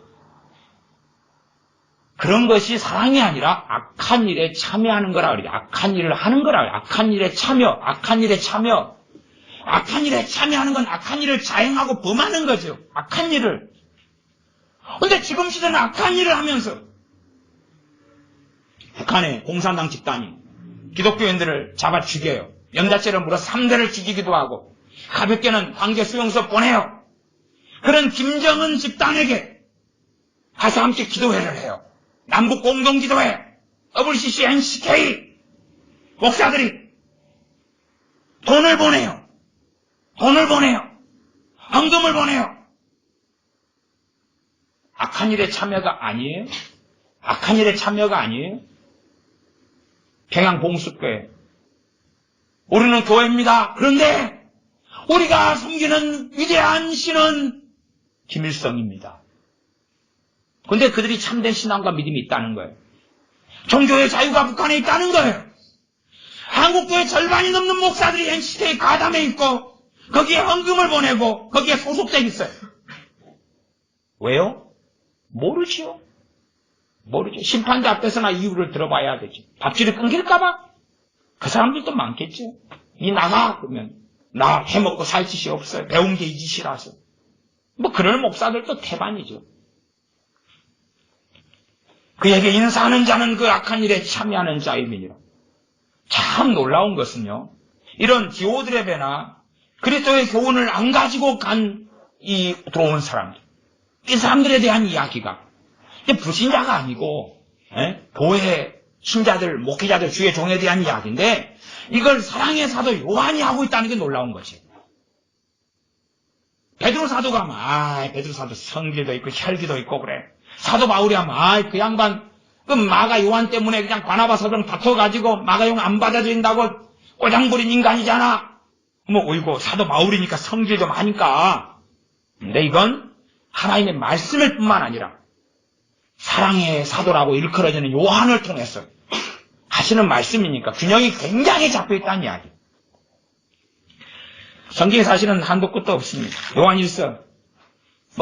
A: 그런 것이 사랑이 아니라 악한 일에 참여하는 거라 그래요. 악한 일을 하는 거라 그래요. 악한 일에 참여. 악한 일에 참여하는 건 악한 일을 자행하고 범하는 거죠. 악한 일을. 근데 지금 시대는 악한 일을 하면서 북한의 공산당 집단이 기독교인들을 잡아 죽여요. 영자죄를 물어 3대를 죽이기도 하고 가볍게는 관계 수용소 보내요. 그런 김정은 집단에게 가서 함께 기도회를 해요. 남북 공동기도회, WCC, NCK 목사들이 돈을 보내요. 헌금을 보내요. 악한 일에 참여가 아니에요? 평양 봉수교회. 우리는 교회입니다. 그런데 우리가 섬기는 위대한 신은 김일성입니다. 근데 그들이 참된 신앙과 믿음이 있다는 거예요. 종교의 자유가 북한에 있다는 거예요. 한국교회 절반이 넘는 목사들이 NCK 가담에 있고 거기에 헌금을 보내고 거기에 소속돼 있어요. 왜요? 모르죠. 심판자 앞에서나 이유를 들어봐야 되지. 밥줄이 끊길까봐? 그 사람들도 많겠죠. 이 나가 그러면 나 해먹고 살 짓이 없어요. 배운 게 이 짓이라서. 그럴 목사들도 태반이죠. 그에게 인사하는 자는 그 악한 일에 참여하는 자임이니라. 참 놀라운 것은요. 이런 디오드레베나 그리스도의 교훈을 안 가지고 들어온 사람들. 이 사람들에 대한 이야기가 불신자가 아니고 교회 신자들, 목회자들, 주의 종에 대한 이야기인데 이걸 사랑의 사도 요한이 하고 있다는 게 놀라운 것이에요. 베드로 사도가 베드로 사도 성질도 있고 혈기도 있고 그래. 사도 바울이 하면 그 양반 그 마가 요한 때문에 그냥 바나바 서병 다퉈가지고 마가 용 안 받아들인다고 꼬장부린 인간이잖아. 어이고 사도 바울이니까 성질 좀 하니까. 근데 이건 하나님의 말씀일 뿐만 아니라 사랑의 사도라고 일컬어지는 요한을 통해서 하시는 말씀이니까 균형이 굉장히 잡혀있다는 이야기. 성경에 사실은 한도 끝도 없습니다. 요한일서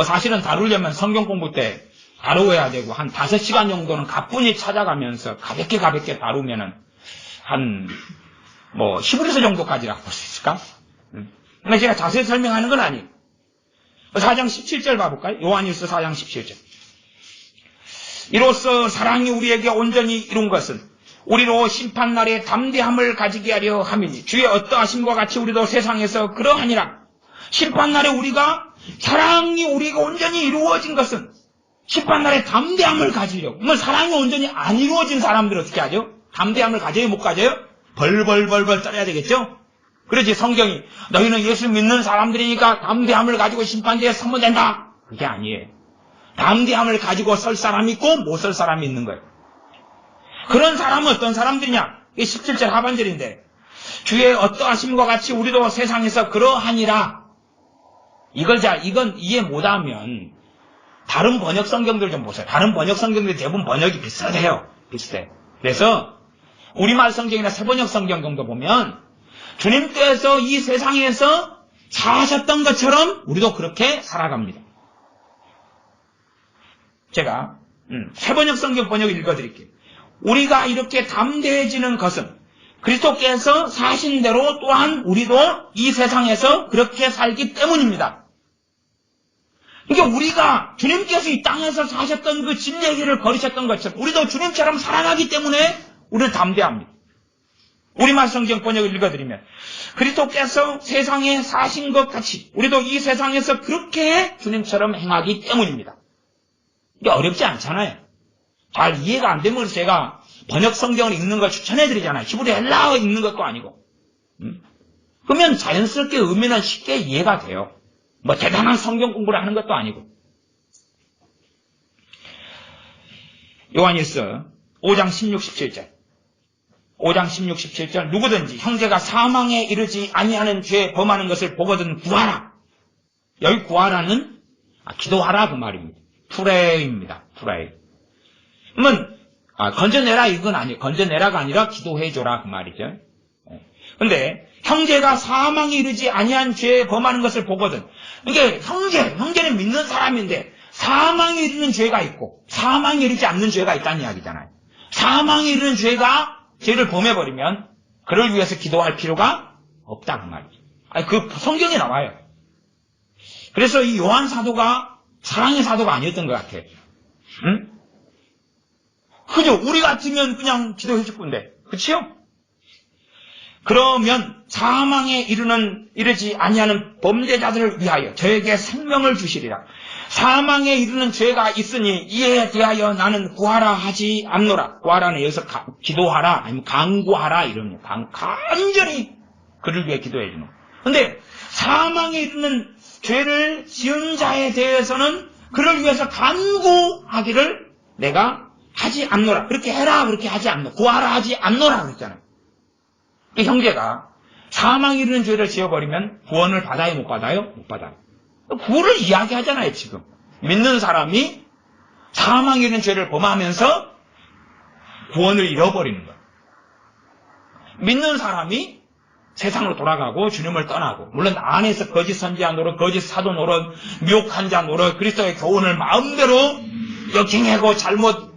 A: 사실은 다루려면 성경 공부 때 다루어야 되고 한 5시간 정도는 가뿐히 찾아가면서 가볍게 다루면은 한 히브리서 정도까지라고 볼 수 있을까? 근데 제가 자세히 설명하는 건 아니에요. 4장 17절 봐볼까요? 요한일서 4장 17절. 이로써 사랑이 우리에게 온전히 이룬 것은 우리로 심판날에 담대함을 가지게 하려 함이니 주의 어떠하심과 같이 우리도 세상에서 그러하니라. 심판날에 우리가 사랑이 우리가 온전히 이루어진 것은 심판날에 담대함을 가지려고. 그러면 사랑이 온전히 안 이루어진 사람들 어떻게 하죠? 담대함을 가져요? 못 가져요? 벌벌벌벌 떨어야 되겠죠? 그러지 성경이 너희는 예수 믿는 사람들이니까 담대함을 가지고 심판대에 서면 된다. 그게 아니에요. 담대함을 가지고 설 사람이 있고 못 설 사람이 있는 거예요. 그런 사람은 어떤 사람들이냐? 이게 17절 하반절인데 주의 어떠하심과 같이 우리도 세상에서 그러하니라. 이건 이해 못하면 다른 번역 성경들 좀 보세요. 다른 번역 성경들이 대부분 번역이 비슷해요. 비슷해. 그래서 우리말 성경이나 새번역 성경 정도 보면 주님께서 이 세상에서 사셨던 것처럼 우리도 그렇게 살아갑니다. 제가 새번역 성경 번역을 읽어드릴게요. 우리가 이렇게 담대해지는 것은 그리스도께서 사신 대로 또한 우리도 이 세상에서 그렇게 살기 때문입니다. 그러니까 우리가 주님께서 이 땅에서 사셨던 그 진리를 걸으셨던 것처럼 우리도 주님처럼 살아가기 때문에 우리는 담대합니다. 우리말 성경 번역을 읽어드리면 그리스도께서 세상에 사신 것 같이 우리도 이 세상에서 그렇게 주님처럼 행하기 때문입니다. 이게 어렵지 않잖아요. 잘 이해가 안 되면 제가 번역 성경을 읽는 걸 추천해드리잖아요. 히브리 헬라어 읽는 것도 아니고. 그러면 자연스럽게 의미는 쉽게 이해가 돼요. 뭐 대단한 성경 공부를 하는 것도 아니고. 요한일서 5장 16, 17절. 5장 16, 17절. 누구든지 형제가 사망에 이르지 아니하는 죄에 범하는 것을 보거든 구하라. 여기 구하라는 기도하라 그 말입니다. 프레이입니다. 프레이. 그러면 건져내라 이건 아니에요. 건져내라가 아니라 기도해줘라 그 말이죠. 근데 형제가 사망에 이르지 아니한 죄에 범하는 것을 보거든. 이게 형제는 믿는 사람인데 사망에 이르는 죄가 있고 사망에 이르지 않는 죄가 있다는 이야기잖아요. 사망에 이르는 죄를 범해버리면 그를 위해서 기도할 필요가 없다 그 말이죠. 그 성경에 나와요. 그래서 이 요한 사도가 사랑의 사도가 아니었던 것 같아요. 응? 그죠? 우리 같으면 그냥 기도해 줄 건데. 그치요? 그러면 사망에 이르지 아니하는 범죄자들을 위하여 저에게 생명을 주시리라. 사망에 이르는 죄가 있으니 이에 대하여 나는 구하라 하지 않노라. 구하라는 여기서 기도하라 아니면 간구하라 이러면 간절히 그를 위해 기도해 주는. 근데 사망에 이르는 죄를 지은 자에 대해서는 그를 위해서 간구하기를 내가 하지 않노라. 그렇게 해라 그렇게 하지 않노라. 구하라 하지 않노라 그랬잖아요. 이 형제가 사망에 이르는 죄를 지어버리면 구원을 받아요 못 받아요? 못 받아요. 구원을 이야기하잖아요 지금. 믿는 사람이 사망에 이르는 죄를 범하면서 구원을 잃어버리는 거예요. 믿는 사람이 세상으로 돌아가고 주님을 떠나고 물론 안에서 거짓 선지자 노릇, 거짓 사도 노릇, 미혹한 자 노릇, 그리스도의 교훈을 마음대로 역행하고 잘못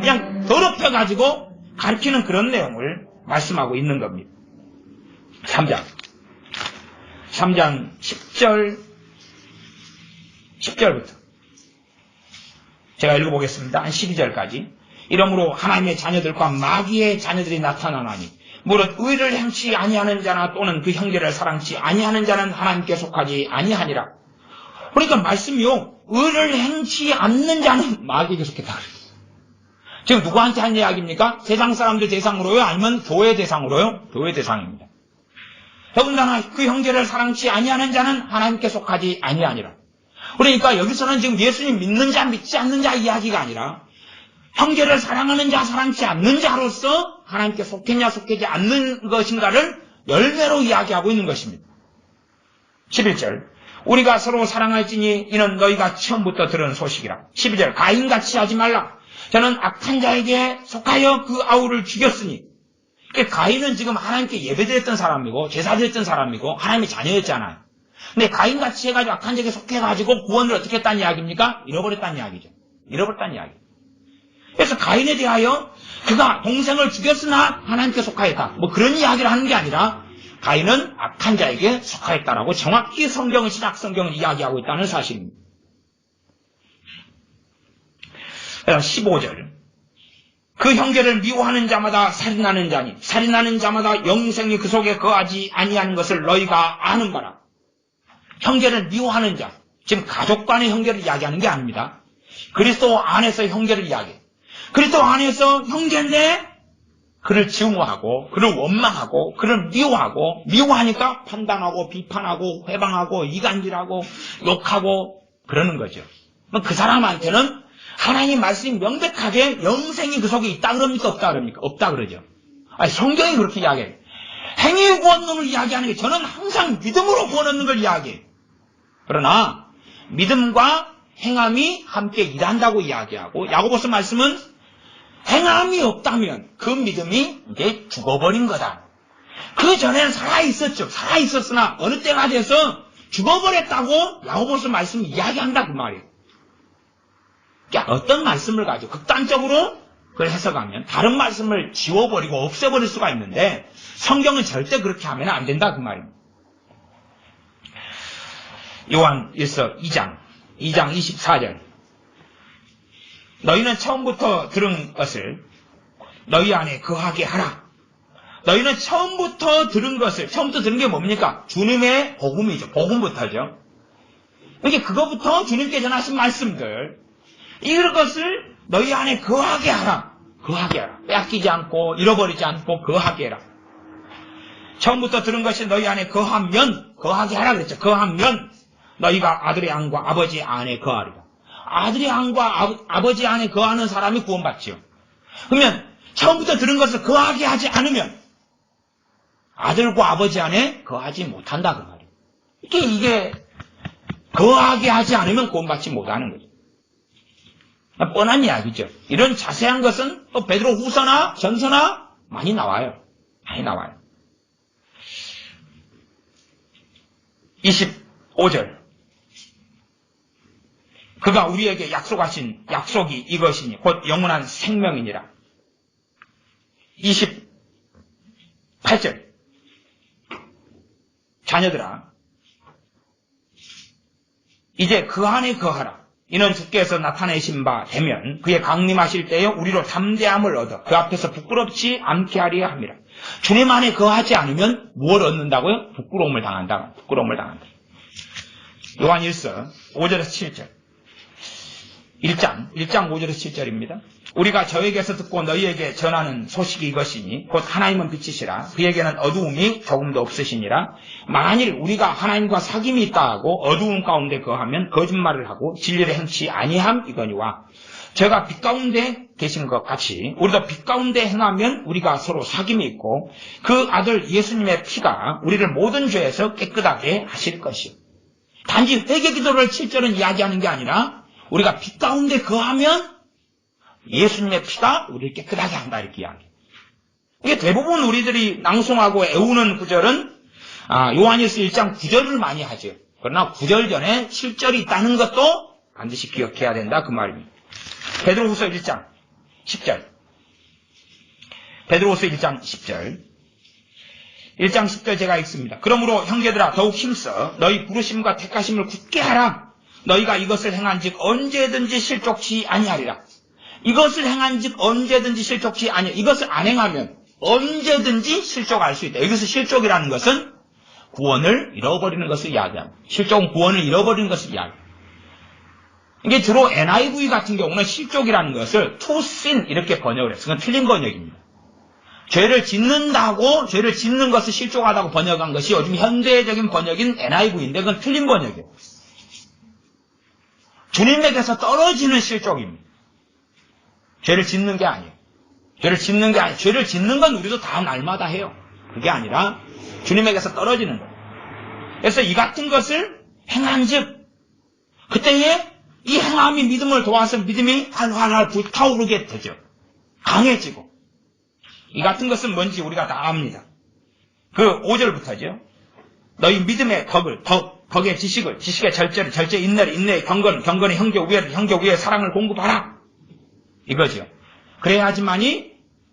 A: 그냥 더럽혀가지고 가르치는 그런 내용을 말씀하고 있는 겁니다. 3장 10절부터 제가 읽어보겠습니다. 한 12절까지. 이러므로 하나님의 자녀들과 마귀의 자녀들이 나타나나니 무릇 의를 행치 아니하는 자나 또는 그 형제를 사랑치 아니하는 자는 하나님께 속하지 아니하니라. 그러니까 말씀이요. 의를 행치 않는 자는 마귀에게 속했다. 지금 누구한테 한 이야기입니까? 세상 사람들 대상으로요? 아니면 교회 대상으로요? 교회 대상입니다. 더군다나 그 형제를 사랑치 아니하는 자는 하나님께 속하지 아니하니라. 그러니까 여기서는 지금 예수님 믿는 자 믿지 않는 자 이야기가 아니라 형제를 사랑하는 자 사랑치 않는 자로서 하나님께 속했냐 속하지 않는 것인가를 열매로 이야기하고 있는 것입니다. 11절 우리가 서로 사랑할지니 이는 너희가 처음부터 들은 소식이라. 12절 가인같이 하지 말라. 저는 악한 자에게 속하여 그 아우를 죽였으니. 그러니까 가인은 지금 하나님께 예배드렸던 사람이고 제사드렸던 사람이고 하나님의 자녀였잖아요. 근데 가인같이 해가지고 악한 자에게 속해가지고 구원을 어떻게 했다는 이야기입니까? 잃어버렸다는 이야기죠. 잃어버렸다는 이야기. 그래서 가인에 대하여 그가 동생을 죽였으나 하나님께 속하였다. 뭐 그런 이야기를 하는 게 아니라 가인은 악한 자에게 속하였다라고 정확히 신약 성경은 이야기하고 있다는 사실입니다. 15절 그 형제를 미워하는 자마다 살인하는 자니 살인하는 자마다 영생이 그 속에 거하지 아니하는 것을 너희가 아는 바라. 형제를 미워하는 자, 지금 가족 간의 형제를 이야기하는 게 아닙니다. 그리스도 안에서 형제를 이야기해요. 그리스도 안에서 형제인데 그를 증오하고 그를 원망하고 그를 미워하고 미워하니까 판단하고 비판하고 회방하고 이간질하고 욕하고 그러는 거죠. 그 사람한테는 하나님 말씀이 명백하게 영생이 그 속에 있다 그럽니까? 없다 그럽니까? 없다 그러죠. 아니, 성경이 그렇게 이야기해요. 행위 구원 놈을 이야기하는 게 저는 항상 믿음으로 구원 얻는 걸 이야기해요. 그러나 믿음과 행함이 함께 일한다고 이야기하고 야고보서 말씀은 행함이 없다면 그 믿음이 이제 죽어버린 거다. 그 전에는 살아있었죠. 살아있었으나 어느 때가 돼서 죽어버렸다고 야고보서 말씀이 이야기한다 그 말이에요. 그러니까 어떤 말씀을 가지고 극단적으로 그걸 해석하면 다른 말씀을 지워버리고 없애버릴 수가 있는데 성경은 절대 그렇게 하면 안 된다 그 말입니다. 요한일서 2장 24절 너희는 처음부터 들은 것을 너희 안에 거하게 하라. 너희는 처음부터 들은 것을 처음부터 들은 게 뭡니까? 주님의 복음이죠. 복음부터죠. 이게 그거부터 주님께 전하신 말씀들 이것을 너희 안에 거하게 하라. 거하게 하라. 빼앗기지 않고 잃어버리지 않고 거하게 해라. 처음부터 들은 것이 너희 안에 거하면 거하게 하라 그랬죠. 거하면 너희가 아들의 안과 아버지 안에 거하리라. 아들의 안과 아버지 안에 거하는 사람이 구원받죠. 그러면 처음부터 들은 것을 거하게 하지 않으면 아들과 아버지 안에 거하지 못한다 그 말이에요. 이게 거하게 하지 않으면 구원받지 못하는 거죠. 뻔한 이야기죠. 이런 자세한 것은 또 베드로 후서나 전서나 많이 나와요. 많이 나와요. 25절 그가 우리에게 약속하신 약속이 이것이니 곧 영원한 생명이니라. 28절 자녀들아 이제 그 안에 거하라. 이는 주께서 나타내신 바 되면 그의 강림하실 때에 우리로 담대함을 얻어 그 앞에서 부끄럽지 않게 하려 함이라. 주님 안에 거하지 않으면 무엇을 얻는다고요? 부끄러움을 당한다. 부끄러움을 당한다. 요한일서 5절에서 7절 1장 5절에서 7절입니다. 우리가 저에게서 듣고 너희에게 전하는 소식이 이것이니 곧 하나님은 빛이시라. 그에게는 어두움이 조금도 없으시니라. 만일 우리가 하나님과 사귐이 있다 하고 어두움 가운데 거하면 거짓말을 하고 진리를 행치 아니함 이거니와 제가 빛 가운데 계신 것 같이 우리도 빛 가운데 행하면 우리가 서로 사귐이 있고 그 아들 예수님의 피가 우리를 모든 죄에서 깨끗하게 하실 것이요. 단지 회개 기도를 7절은 이야기하는 게 아니라 우리가 빛 가운데 거하면 예수님의 피가 우리를 깨끗하게 한다 이렇게 이야기해요. 이게 대부분 우리들이 낭송하고 애우는 구절은 요한일서 1장 9절을 많이 하죠. 그러나 9절 전에 7절이 있다는 것도 반드시 기억해야 된다 그 말입니다. 베드로후서 1장 10절 베드로후서 1장 10절 1장 10절 제가 읽습니다. 그러므로 형제들아 더욱 힘써 너희 부르심과 택하심을 굳게 하라. 너희가 이것을 행한즉 언제든지 실족치 아니하리라. 이것을 행한즉 언제든지 실족치 아니하리라. 이것을 안 행하면 언제든지 실족할 수 있다. 여기서 실족이라는 것은 구원을 잃어버리는 것을 이야기합니다. 실족은 구원을 잃어버리는 것을 이야기합니다. 이게 주로 NIV 같은 경우는 실족이라는 것을 to sin 이렇게 번역을 해서 그건 틀린 번역입니다. 죄를 짓는다고 죄를 짓는 것을 실족하다고 번역한 것이 요즘 현대적인 번역인 NIV인데 그건 틀린 번역이에요. 주님에게서 떨어지는 실족입니다. 죄를 짓는 게 아니에요. 죄를 짓는 건 우리도 다 날마다 해요. 그게 아니라 주님에게서 떨어지는 거예요. 그래서 이 같은 것을 행한즉 그때에 이 행함이 믿음을 도와서 믿음이 활활 불타오르게 되죠. 강해지고. 이 같은 것은 뭔지 우리가 다 압니다. 그 5절부터죠. 너희 믿음의 덕의 지식의 절제 인내의 경건의 형제 위에 사랑을 공급하라. 이거죠. 그래야지만이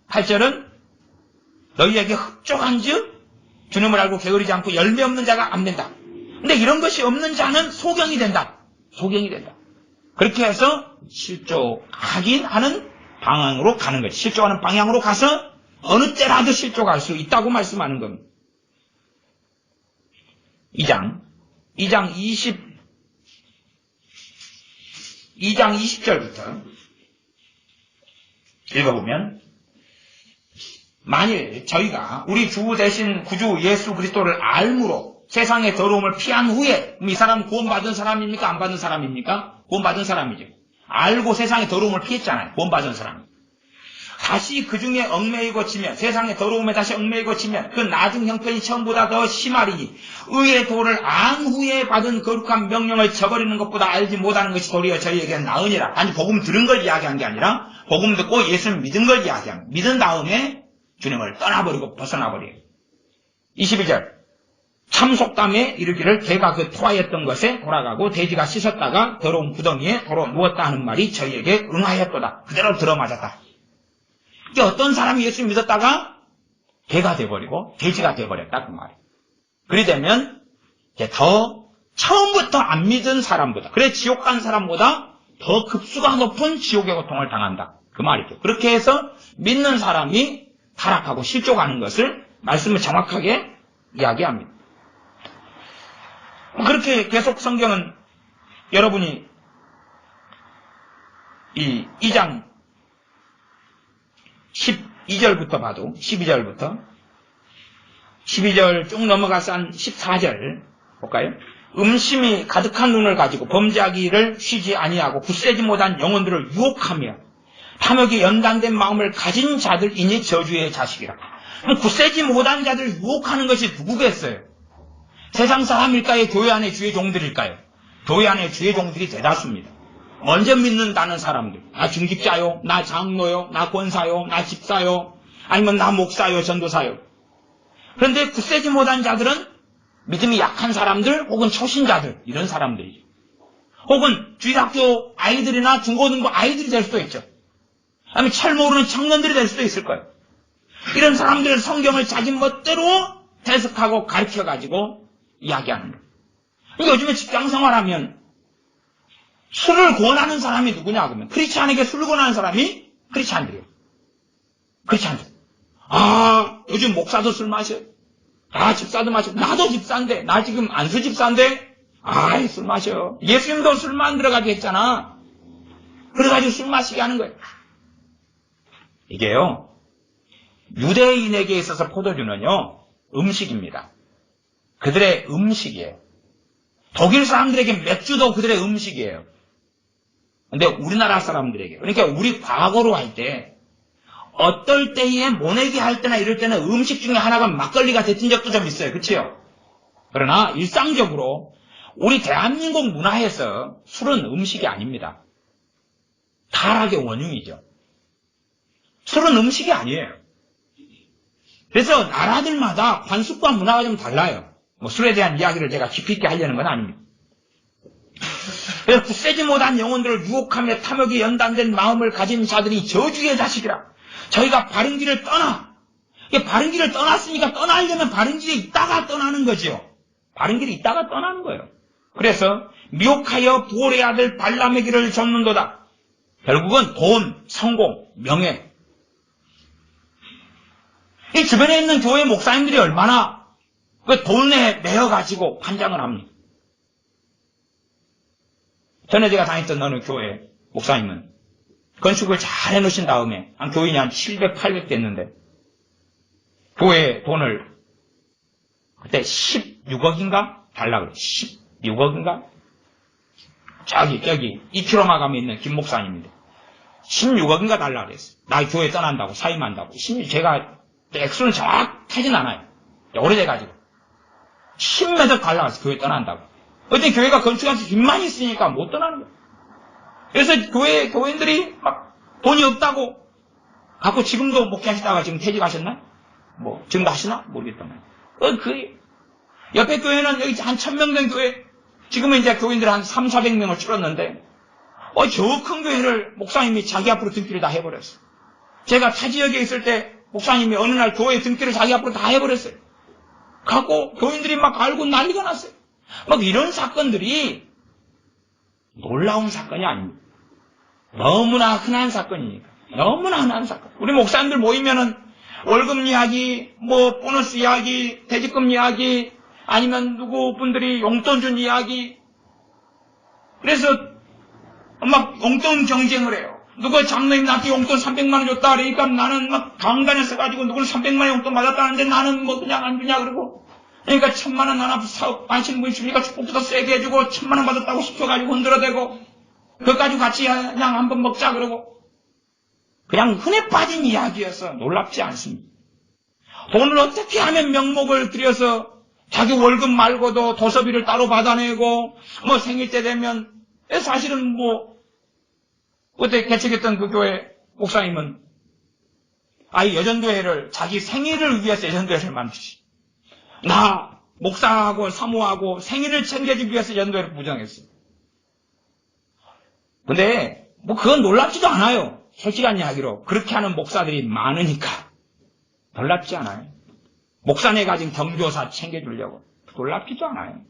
A: 8절은 너희에게 흡족한즉 주님을 알고 게으르지 않고 열매 없는 자가 안 된다. 근데 이런 것이 없는 자는 소경이 된다. 그렇게 해서 실족하긴 하는 방향으로 가는 거지. 실족하는 방향으로 가서 어느 때라도 실족할 수 있다고 말씀하는 겁니다. 2장 20절부터 읽어보면, 만일 저희가 우리 주 대신 구주 예수 그리스도를 알므로 세상의 더러움을 피한 후에, 이 사람은 구원받은 사람입니까? 안 받은 사람입니까? 구원받은 사람이죠. 알고 세상의 더러움을 피했잖아요. 구원받은 사람. 다시 그 중에 얽매이고 지면, 세상의 더러움에 다시 얽매이고 지면 그 나중 형편이 처음보다 더 심하리니 의의 도를 안 후에 받은 거룩한 명령을 저버리는 것보다 알지 못하는 것이 도리어 저희에게는 나으니라. 아니, 복음 들은 걸 이야기한 게 아니라 복음 듣고 예수를 믿은 걸 이야기합니다. 믿은 다음에 주님을 떠나버리고 벗어나버려요. 22절 참속담에 이르기를 개가 그 토하였던 것에 돌아가고 돼지가 씻었다가 더러운 구덩이에 도로 누웠다 하는 말이 저희에게 응하였도다. 그대로 들어맞았다. 이게 어떤 사람이 예수 믿었다가 개가 돼버리고 돼지가 돼버렸다 그 말이에요. 그리 되면 이제 더 처음부터 안 믿은 사람보다, 그래 지옥 간 사람보다 더 급수가 높은 지옥의 고통을 당한다 그 말이죠. 그렇게 해서 믿는 사람이 타락하고 실족하는 것을 말씀을 정확하게 이야기합니다. 그렇게 계속 성경은 여러분이 이 2장 12절부터 봐도 12절 쭉 넘어가서 한 14절 볼까요? 음심이 가득한 눈을 가지고 범죄하기를 쉬지 아니하고 굳세지 못한 영혼들을 유혹하며 탐욕이 연단된 마음을 가진 자들이니 저주의 자식이라. 그럼 굳세지 못한 자들을 유혹하는 것이 누구겠어요? 세상 사람일까요? 교회 안의 주의 종들일까요? 교회 안의 주의 종들이 대다수입니다. 먼저 믿는다는 사람들. 나 중직자요, 나 장로요, 나 권사요, 나 집사요, 아니면 나 목사요, 전도사요. 그런데 굳세지 못한 자들은 믿음이 약한 사람들 혹은 초신자들, 이런 사람들이죠. 혹은 주일학교 아이들이나 중고등부 아이들이 될 수도 있죠. 아니면 잘 모르는 청년들이 될 수도 있을 거예요. 이런 사람들은 성경을 자기 멋대로 해석하고 가르쳐가지고 이야기하는 거예요. 요즘에 직장생활하면 술을 권하는 사람이 누구냐 그러면 크리스찬에게 술을 권하는 사람이 크리스찬들이에요. 크리스찬들. 아, 요즘 목사도 술 마셔. 아, 집사도 마셔. 나도 집사인데, 나 지금 안수 집사인데, 아이, 술 마셔. 예수님도 술 만들어가게 했잖아. 그래가지고 술 마시게 하는 거예요. 이게요, 유대인에게 있어서 포도주는요, 음식입니다. 그들의 음식이에요. 독일 사람들에게 맥주도 그들의 음식이에요. 근데 우리나라 사람들에게, 그러니까 우리 과거로 할 때, 어떨 때에 모내기 할 때나 이럴 때는 음식 중에 하나가 막걸리가 됐던 적도 좀 있어요. 그치요? 그러나 일상적으로 우리 대한민국 문화에서 술은 음식이 아닙니다. 타락의 원흉이죠. 술은 음식이 아니에요. 그래서 나라들마다 관습과 문화가 좀 달라요. 뭐 술에 대한 이야기를 제가 깊이 있게 하려는 건 아닙니다. 그래서 굳세지 못한 영혼들을 유혹하며 탐욕이 연단된 마음을 가진 자들이 저주의 자식이라. 저희가 바른 길을 바른 길을 떠났으니까 떠나려면 바른 길에 있다가 떠나는 거죠. 바른 길에 있다가 떠나는 거예요. 그래서 미혹하여 부올의 아들 발람의 길을 젓는도다. 결국은 돈, 성공, 명예. 이 주변에 있는 교회 목사님들이 얼마나 그 돈에 매여가지고 판장을 합니까? 전에 제가 다녔던 어느 교회 목사님은 건축을 잘 해놓으신 다음에 한 교인이 한 700, 800 됐는데 교회 돈을 그때 16억인가? 달라고 그래. 16억인가? 저기 2km만 가면 있는 김 목사님인데 16억인가 달라고 그랬어요. 나 교회 떠난다고 사임한다고. 제가 액수는 정확하진 않아요. 오래돼가지고 10몇 억 달라고 했어요. 교회 떠난다고. 어떤 교회가 건축한테 빚만 있으니까 못 떠나는 거예요. 그래서 교인들이 막 돈이 없다고 갖고 지금도 목회하시다가 지금 퇴직하셨나? 뭐 지금도 하시나? 모르겠다만. 옆에 교회는 여기 한 1000명 된 교회, 지금은 이제 교인들 한 300~400명을 줄었는데 저 큰 교회를 목사님이 자기 앞으로 등기를 다 해버렸어요. 제가 타 지역에 있을 때 목사님이 어느 날 교회 등기를 자기 앞으로 다 해버렸어요. 갖고 교인들이 막 알고 난리가 났어요. 막 이런 사건들이 놀라운 사건이 아닙니다. 너무나 흔한 사건이니까. 너무나 흔한 사건. 우리 목사님들 모이면은 월급 이야기, 뭐 보너스 이야기, 퇴직금 이야기, 아니면 누구 분들이 용돈 준 이야기. 그래서 막 용돈 경쟁을 해요. 누가 장로님 나한테 용돈 300만 원 줬다 그러니까 나는 막 강간했어가지고 누구는 300만 원 용돈 받았다는데 나는 뭐 그냥 안 주냐 그러고. 그러니까 1000만 원 하나 사업 하시는 분이 주니까 축복부터 세게 해주고 1000만 원 받았다고 시켜가지고 흔들어대고 그거 가지고 같이 그냥 한번 먹자 그러고. 그냥 흔해 빠진 이야기여서 놀랍지 않습니다. 돈을 어떻게 하면 명목을 들여서 자기 월급 말고도 도서비를 따로 받아내고 뭐 생일 때 되면 사실은 뭐 그때 개척했던 그 교회 목사님은 아예 여전도회를 자기 생일을 위해서 여전도회를 만드시. 나 목사하고 사모하고 생일을 챙겨주기 위해서 여전도회를 부정했어요. 근데 뭐 그건 놀랍지도 않아요. 솔직한 이야기로 그렇게 하는 목사들이 많으니까 놀랍지 않아요. 목사네 가진 경조사 챙겨주려고 놀랍지도 않아요.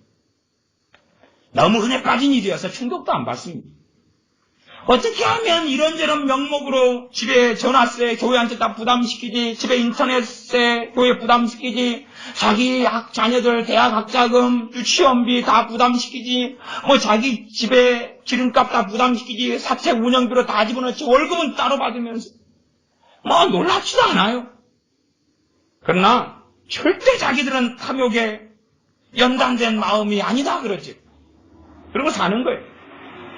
A: 너무 흔해 빠진 일이어서 충격도 안 받습니다. 어떻게 하면 이런저런 명목으로 집에 전화세 교회한테 다 부담시키지, 집에 인터넷세 교회 부담시키지, 자기 자녀들 대학 학자금, 유치원비 다 부담시키지, 뭐 자기 집에 기름값 다 부담시키지, 사채 운영비로 다 집어넣지, 월급은 따로 받으면서 뭐 놀랍지도 않아요. 그러나 절대 자기들은 탐욕에 연단된 마음이 아니다 그러지. 그러고 사는 거예요.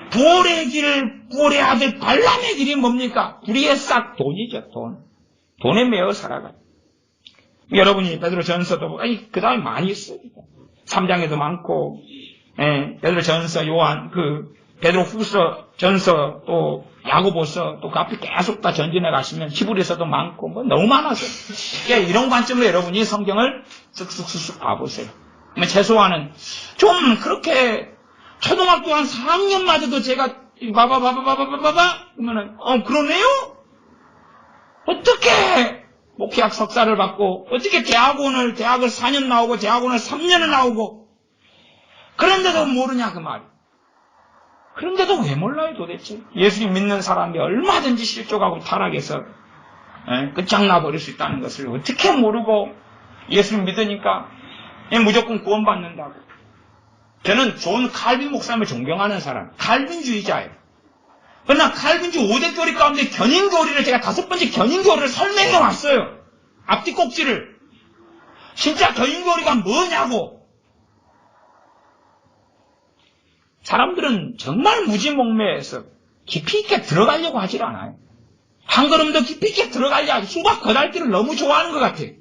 A: 부올의 길, 부올의 아들 발람의 길이 뭡니까? 불의의 싹 돈이죠, 돈. 돈에 매어 살아가요. 여러분이 베드로전서도 그 다음에 많이 있어요. 3장에도 많고, 베드로전서, 요한, 베드로후서 전서, 또 야고보서, 또 그 앞에 계속 다 전진해 가시면 히브리서도 많고, 뭐 너무 많아서. 그러니까 이런 관점으로 여러분이 성경을 쓱쓱쓱쓱 봐보세요. 최소한은 좀 그렇게 초등학교 한 4학년마저도 제가 봐봐 그러면은 그러네요? 어떻게 목회학 석사를 받고 어떻게 대학을 4년 나오고 대학원을 3년을 나오고 그런데도 모르냐 그 말. 그런데도 왜 몰라요 도대체? 예수님 믿는 사람이 얼마든지 실족하고 타락해서 끝장나 버릴 수 있다는 것을 어떻게 모르고 예수님 믿으니까 무조건 구원받는다고. 저는 존 칼빈 목사님을 존경하는 사람, 칼빈주의자예요. 그러나 칼빈주 5대 교리 가운데 견인교리를 제가 5번째 견인교리를 설명해 왔어요. 앞뒤 꼭지를. 진짜 견인교리가 뭐냐고. 사람들은 정말 무지몽매해서 깊이 있게 들어가려고 하질 않아요. 한 걸음 더 깊이 있게 들어가려고 하고 수박 거달기를 너무 좋아하는 것 같아요.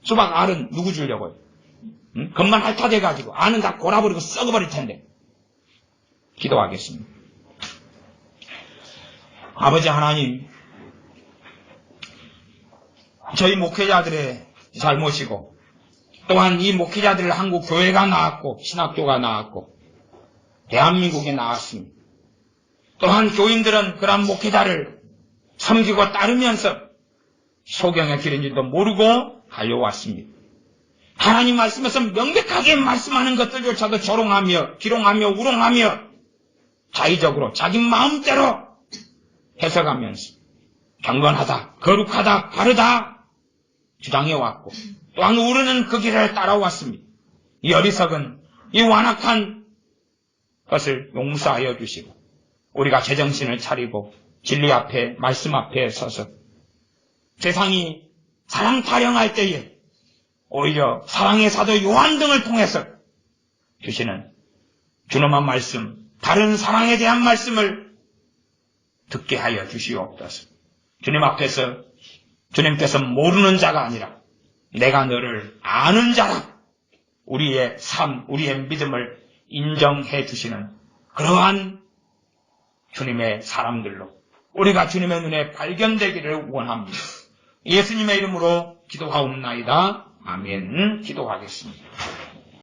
A: 수박 알은 누구 주려고요? 겉만 핥아대가지고 알은 다 골아버리고 썩어버릴 텐데. 기도하겠습니다. 아버지 하나님, 저희 목회자들의 잘못이고 또한 이 목회자들을 한국 교회가 나왔고 신학교가 나왔고 대한민국에 나왔습니다. 또한 교인들은 그런 목회자를 섬기고 따르면서 소경의 길인지도 모르고 달려왔습니다. 하나님 말씀에서 명백하게 말씀하는 것들조차도 조롱하며 기롱하며 우롱하며 자의적으로 자기 마음대로 해석하면서 경건하다, 거룩하다, 바르다 주장해왔고 또한 우리는 그 길을 따라왔습니다. 이 어리석은 이 완악한 것을 용서하여 주시고 우리가 제정신을 차리고 진리 앞에 말씀 앞에 서서 세상이 사랑 타령할 때에 오히려 사랑의 사도 요한 등을 통해서 주시는 준엄한 말씀, 다른 사랑에 대한 말씀을 듣게 하여 주시옵소서. 주님 앞에서 주님께서 모르는 자가 아니라 내가 너를 아는 자라 우리의 삶, 우리의 믿음을 인정해 주시는 그러한 주님의 사람들로 우리가 주님의 눈에 발견되기를 원합니다. 예수님의 이름으로 기도하옵나이다. 아멘. 기도하겠습니다.